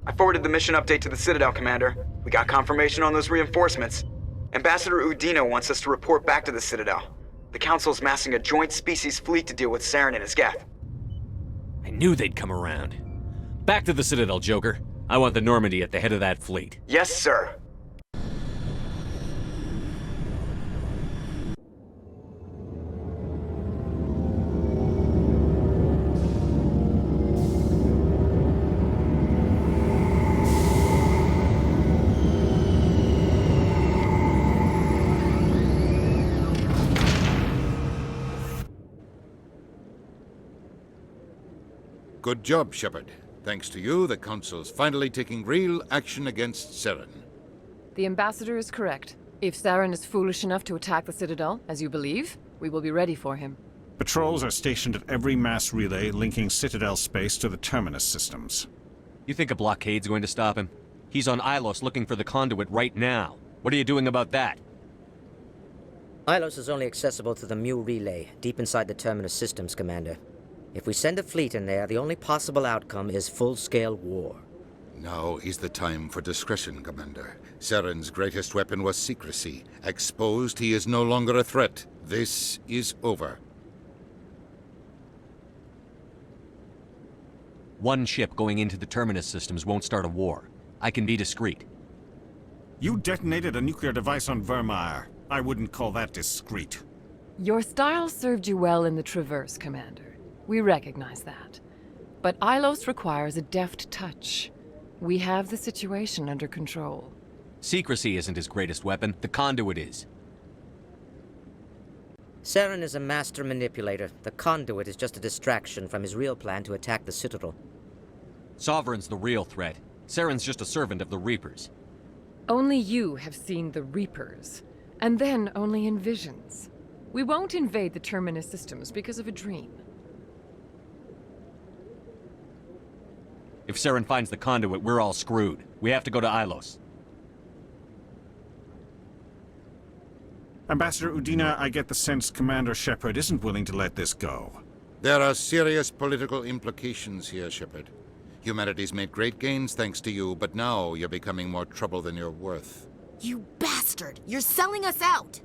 I forwarded the mission update to the Citadel, Commander. We got confirmation on those reinforcements. Ambassador Udina wants us to report back to the Citadel. The Council's massing a joint species fleet to deal with Saren and his Geth. I knew they'd come around. Back to the Citadel, Joker. I want the Normandy at the head of that fleet. Yes, sir. Good job, Shepard. Thanks to you, the Council's finally taking real action against Saren. The Ambassador is correct. If Saren is foolish enough to attack the Citadel, as you believe, we will be ready for him. Patrols are stationed at every mass relay linking Citadel space to the Terminus systems. You think a blockade's going to stop him? He's on Ilos looking for the conduit right now. What are you doing about that? Ilos is only accessible through the Mu relay, deep inside the Terminus systems, Commander. If we send a fleet in there, the only possible outcome is full-scale war. Now is the time for discretion, Commander. Saren's greatest weapon was secrecy. Exposed, he is no longer a threat. This is over. One ship going into the Terminus systems won't start a war. I can be discreet. You detonated a nuclear device on Vermeer. I wouldn't call that discreet. Your style served you well in the Traverse, Commander. We recognize that. But Ilos requires a deft touch. We have the situation under control. Secrecy isn't his greatest weapon. The conduit is. Saren is a master manipulator. The conduit is just a distraction from his real plan to attack the Citadel. Sovereign's the real threat. Saren's just a servant of the Reapers. Only you have seen the Reapers. And then only in visions. We won't invade the Terminus systems because of a dream. If Saren finds the conduit, we're all screwed. We have to go to Ilos. Ambassador Udina, I get the sense Commander Shepard isn't willing to let this go. There are serious political implications here, Shepard. Humanity's made great gains thanks to you, but now you're becoming more trouble than you're worth. You bastard! You're selling us out!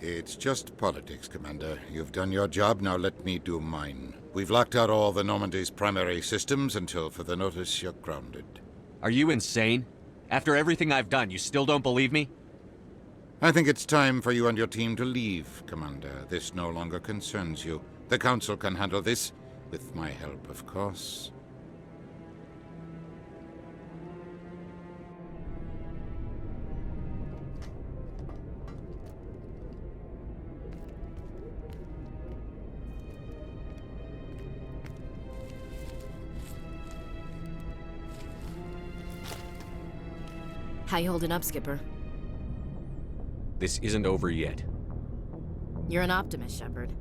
It's just politics, Commander. You've done your job, now let me do mine. We've locked out all the Normandy's primary systems until further notice you're grounded. Are you insane? After everything I've done, you still don't believe me? I think it's time for you and your team to leave, Commander. This no longer concerns you. The Council can handle this, with my help, of course. How you holding up, Skipper? This isn't over yet. You're an optimist, Shepard.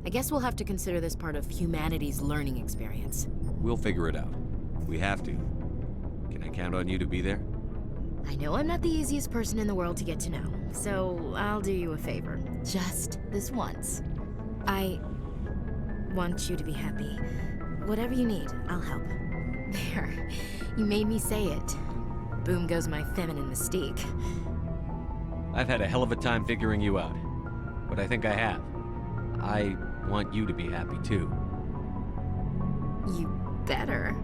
I guess we'll have to consider this part of humanity's learning experience. We'll figure it out. We have to. Can I count on you to be there? I know I'm not the easiest person in the world to get to know, so I'll do you a favor. Just this once. I want you to be happy. Whatever you need, I'll help. There. You made me say it. Boom goes my feminine mystique. I've had a hell of a time figuring you out. But I think I have. I want you to be happy too. You better.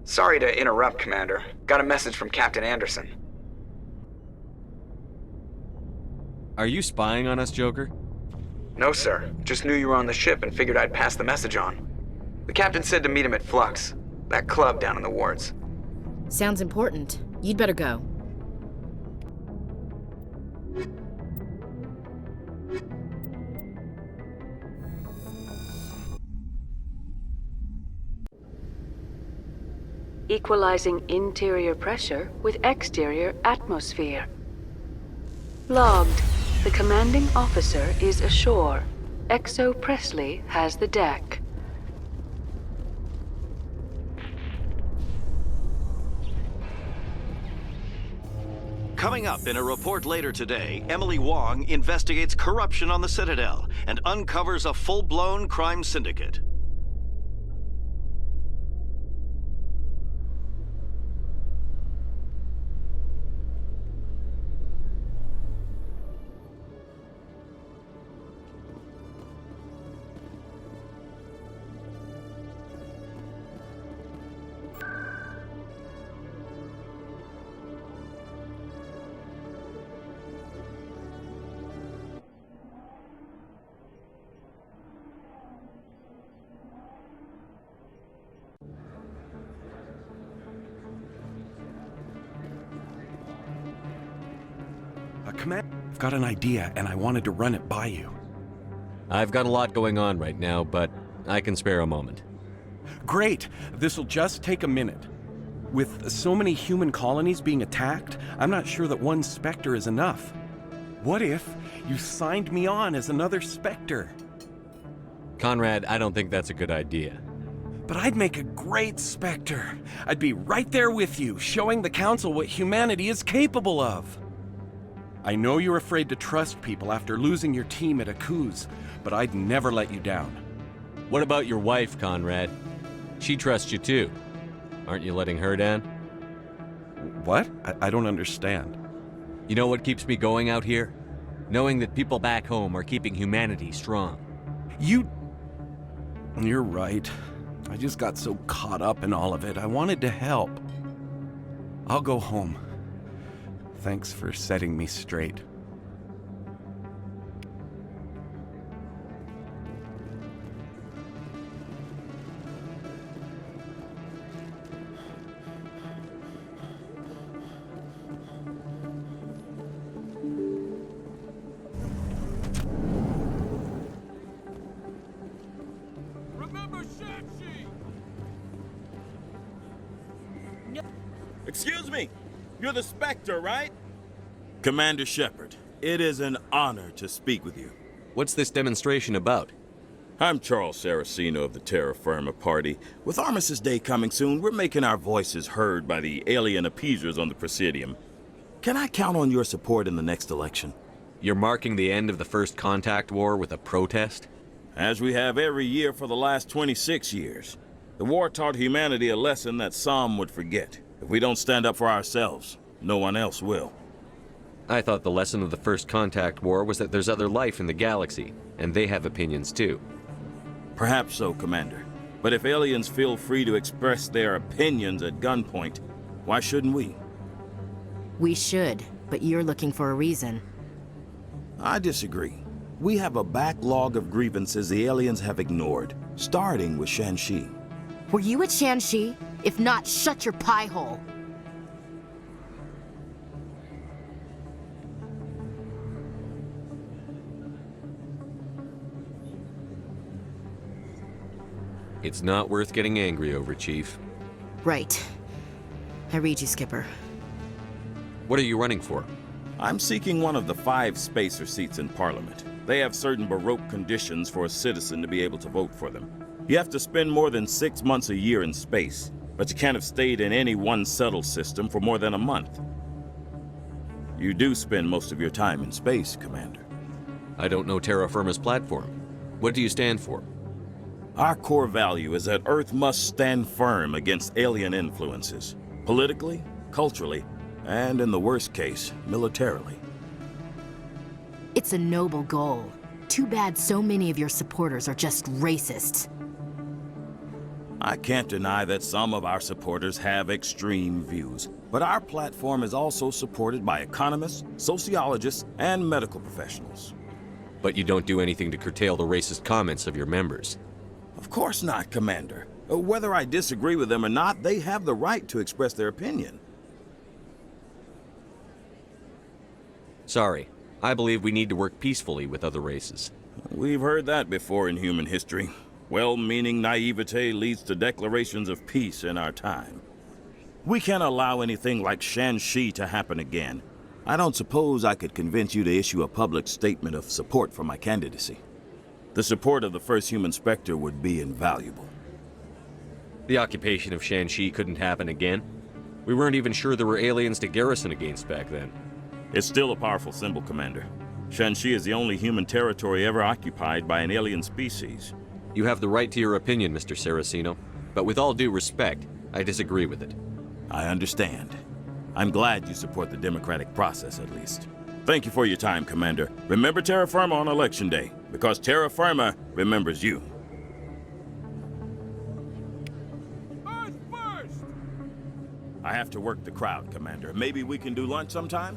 Sorry to interrupt, Commander. Got a message from Captain Anderson. Are you spying on us, Joker? No, sir. Just knew you were on the ship and figured I'd pass the message on. The captain said to meet him at Flux, that club down in the wards. Sounds important. You'd better go. Equalizing interior pressure with exterior atmosphere. Logged. The commanding officer is ashore. Exo Presley has the deck. Coming up in a report later today, Emily Wong investigates corruption on the Citadel and uncovers a full-blown crime syndicate. I've got an idea, and I wanted to run it by you. I've got a lot going on right now, but I can spare a moment. Great! This'll just take a minute. With so many human colonies being attacked, I'm not sure that one Spectre is enough. What if you signed me on as another Spectre? Conrad, I don't think that's a good idea. But I'd make a great Spectre. I'd be right there with you, showing the Council what humanity is capable of. I know you're afraid to trust people after losing your team at Akuz, but I'd never let you down. What about your wife, Conrad? She trusts you too. Aren't you letting her down? What? I don't understand. You know what keeps me going out here? Knowing that people back home are keeping humanity strong. You're right. I just got so caught up in all of it. I wanted to help. I'll go home. Thanks for setting me straight. Excuse me, you're the Spectre, right? Commander Shepard, it is an honor to speak with you. What's this demonstration about? I'm Charles Saraceno of the Terra Firma Party. With Armistice Day coming soon, we're making our voices heard by the alien appeasers on the Presidium. Can I count on your support in the next election? You're marking the end of the First Contact War with a protest? As we have every year for the last 26 years. The war taught humanity a lesson that some would forget. If we don't stand up for ourselves, no one else will. I thought the lesson of the First Contact War was that there's other life in the galaxy, and they have opinions too. Perhaps so, Commander. But if aliens feel free to express their opinions at gunpoint, why shouldn't we? We should, but you're looking for a reason. I disagree. We have a backlog of grievances the aliens have ignored, starting with Shanxi. Were you at Shanxi? If not, shut your pie hole. It's not worth getting angry over, Chief. Right. I read you, Skipper. What are you running for? I'm seeking one of the 5 spacer seats in Parliament. They have certain Baroque conditions for a citizen to be able to vote for them. You have to spend more than 6 months a year in space, but you can't have stayed in any one settled system for more than a month. You do spend most of your time in space, Commander. I don't know Terra Firma's platform. What do you stand for? Our core value is that Earth must stand firm against alien influences, politically, culturally, and in the worst case, militarily. It's a noble goal. Too bad so many of your supporters are just racists. I can't deny that some of our supporters have extreme views, but our platform is also supported by economists, sociologists, and medical professionals. But you don't do anything to curtail the racist comments of your members. Of course not, Commander. Whether I disagree with them or not, they have the right to express their opinion. Sorry. I believe we need to work peacefully with other races. We've heard that before in human history. Well-meaning naivete leads to declarations of peace in our time. We can't allow anything like Shanxi to happen again. I don't suppose I could convince you to issue a public statement of support for my candidacy. The support of the first human Spectre would be invaluable. The occupation of Shanxi couldn't happen again. We weren't even sure there were aliens to garrison against back then. It's still a powerful symbol, Commander. Shanxi is the only human territory ever occupied by an alien species. You have the right to your opinion, Mr. Saraceno, but with all due respect, I disagree with it. I understand. I'm glad you support the democratic process, at least. Thank you for your time, Commander. Remember Terra Firma on Election Day, because Terra Firma remembers you. Earth first! I have to work the crowd, Commander. Maybe we can do lunch sometime?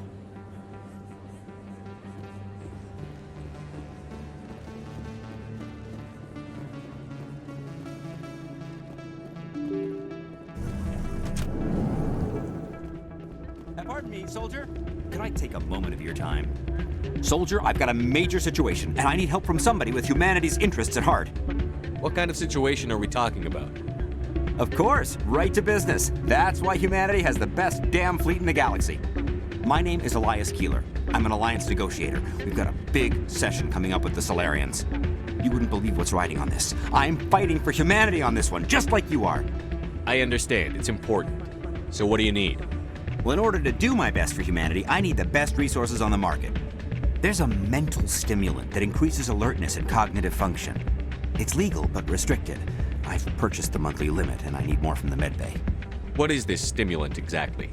Pardon me, soldier. could I take a moment of your time? Soldier, I've got a major situation, and I need help from somebody with humanity's interests at heart. What kind of situation are we talking about? Of course, right to business. That's why humanity has the best damn fleet in the galaxy. My name is Elias Keeler. I'm an alliance negotiator. We've got a big session coming up with the Solarians. You wouldn't believe what's riding on this. I'm fighting for humanity on this one, just like you are. I understand. It's important. So what do you need? Well, in order to do my best for humanity, I need the best resources on the market. There's a mental stimulant that increases alertness and cognitive function. It's legal, but restricted. I've purchased the monthly limit, and I need more from the medbay. What is this stimulant exactly?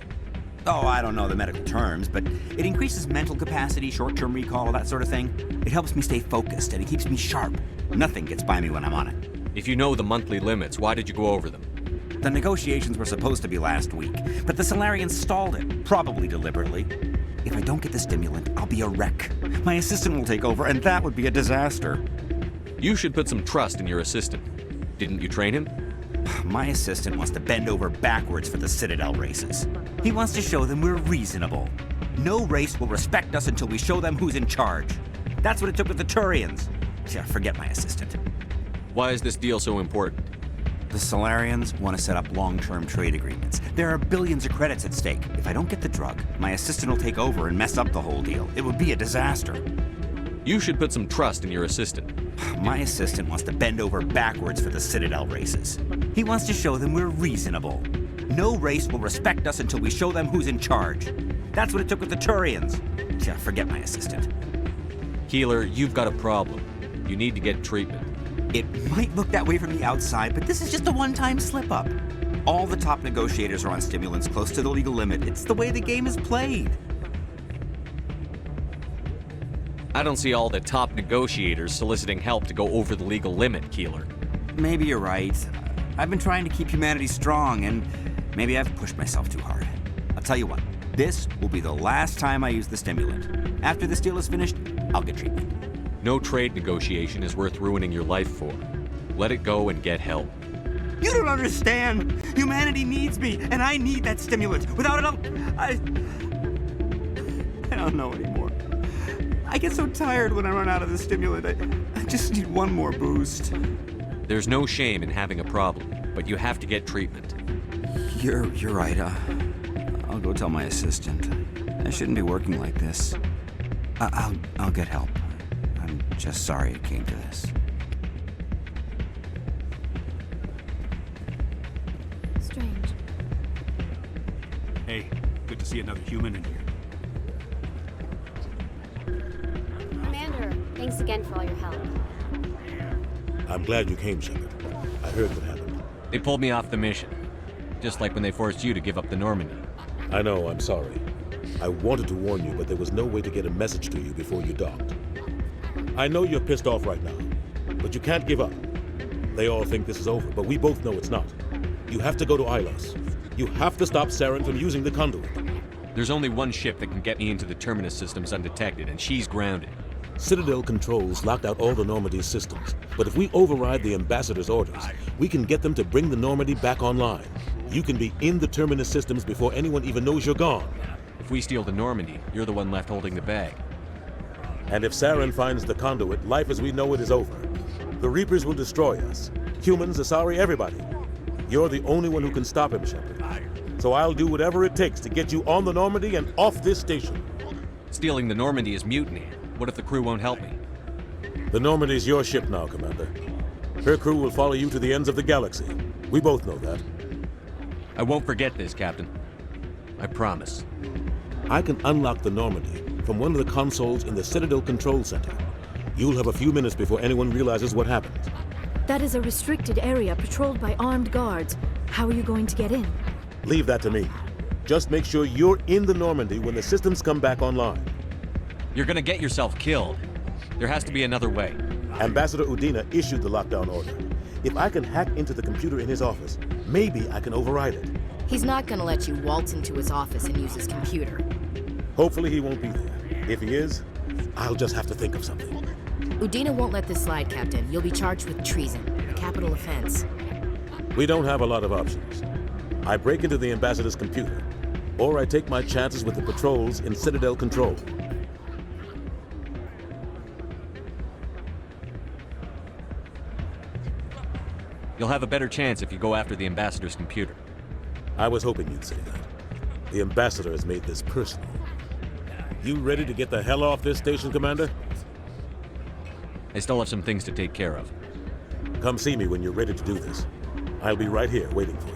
Oh, I don't know the medical terms, but it increases mental capacity, short-term recall, that sort of thing. It helps me stay focused, and it keeps me sharp. Nothing gets by me when I'm on it. If you know the monthly limits, why did you go over them? The negotiations were supposed to be last week, but the Solarians stalled it, probably deliberately. If I don't get the stimulant, I'll be a wreck. My assistant will take over, and that would be a disaster. You should put some trust in your assistant. Didn't you train him? My assistant wants to bend over backwards for the Citadel races. He wants to show them we're reasonable. No race will respect us until we show them who's in charge. That's what it took with the Turians. Yeah, forget my assistant. Why is this deal so important? The Solarians want to set up long-term trade agreements. There are billions of credits at stake. If I don't get the drug, my assistant will take over and mess up the whole deal. It would be a disaster. You should put some trust in your assistant. My assistant wants to bend over backwards for the Citadel races. He wants to show them we're reasonable. No race will respect us until we show them who's in charge. That's what it took with the Turians. Yeah, forget my assistant. Keeler, you've got a problem. You need to get treatment. It might look that way from the outside, but this is just a one-time slip-up. All the top negotiators are on stimulants close to the legal limit. It's the way the game is played. I don't see all the top negotiators soliciting help to go over the legal limit, Keeler. Maybe you're right. I've been trying to keep humanity strong, and maybe I've pushed myself too hard. I'll tell you what, this will be the last time I use the stimulant. After this deal is finished, I'll get treatment. No trade negotiation is worth ruining your life for. Let it go and get help. You don't understand! Humanity needs me, and I need that stimulant. Without it, I don't know anymore. I get so tired when I run out of the stimulant. I just need one more boost. There's no shame in having a problem, but you have to get treatment. You're right. I'll go tell my assistant. I shouldn't be working like this. I'll get help. I'm just sorry it came to this. Strange. Hey, good to see another human in here. Commander, thanks again for all your help. I'm glad you came, Shepard. I heard what happened. They pulled me off the mission. Just like when they forced you to give up the Normandy. I know, I'm sorry. I wanted to warn you, but there was no way to get a message to you before you docked. I know you're pissed off right now, but you can't give up. They all think this is over, but we both know it's not. You have to go to Ilos. You have to stop Saren from using the conduit. There's only one ship that can get me into the Terminus systems undetected, and she's grounded. Citadel controls locked out all the Normandy's systems, but if we override the Ambassador's orders, we can get them to bring the Normandy back online. You can be in the Terminus systems before anyone even knows you're gone. If we steal the Normandy, you're the one left holding the bag. And if Saren finds the conduit, life as we know it is over. The Reapers will destroy us. Humans, Asari, everybody. You're the only one who can stop him, Shepard. So I'll do whatever it takes to get you on the Normandy and off this station. Stealing the Normandy is mutiny. What if the crew won't help me? The Normandy's your ship now, Commander. Her crew will follow you to the ends of the galaxy. We both know that. I won't forget this, Captain. I promise. I can unlock the Normandy from one of the consoles in the Citadel Control Center. You'll have a few minutes before anyone realizes what happened. That is a restricted area patrolled by armed guards. How are you going to get in? Leave that to me. Just make sure you're in the Normandy when the systems come back online. You're gonna get yourself killed. There has to be another way. Ambassador Udina issued the lockdown order. If I can hack into the computer in his office, maybe I can override it. He's not gonna let you waltz into his office and use his computer. Hopefully he won't be there. If he is, I'll just have to think of something. Udina won't let this slide, Captain. You'll be charged with treason, a capital offense. We don't have a lot of options. I break into the Ambassador's computer. or I take my chances with the patrols in Citadel control. You'll have a better chance if you go after the Ambassador's computer. I was hoping you'd say that. The Ambassador has made this personal. You ready to get the hell off this station, Commander? I still have some things to take care of. Come see me when you're ready to do this. I'll be right here waiting for you.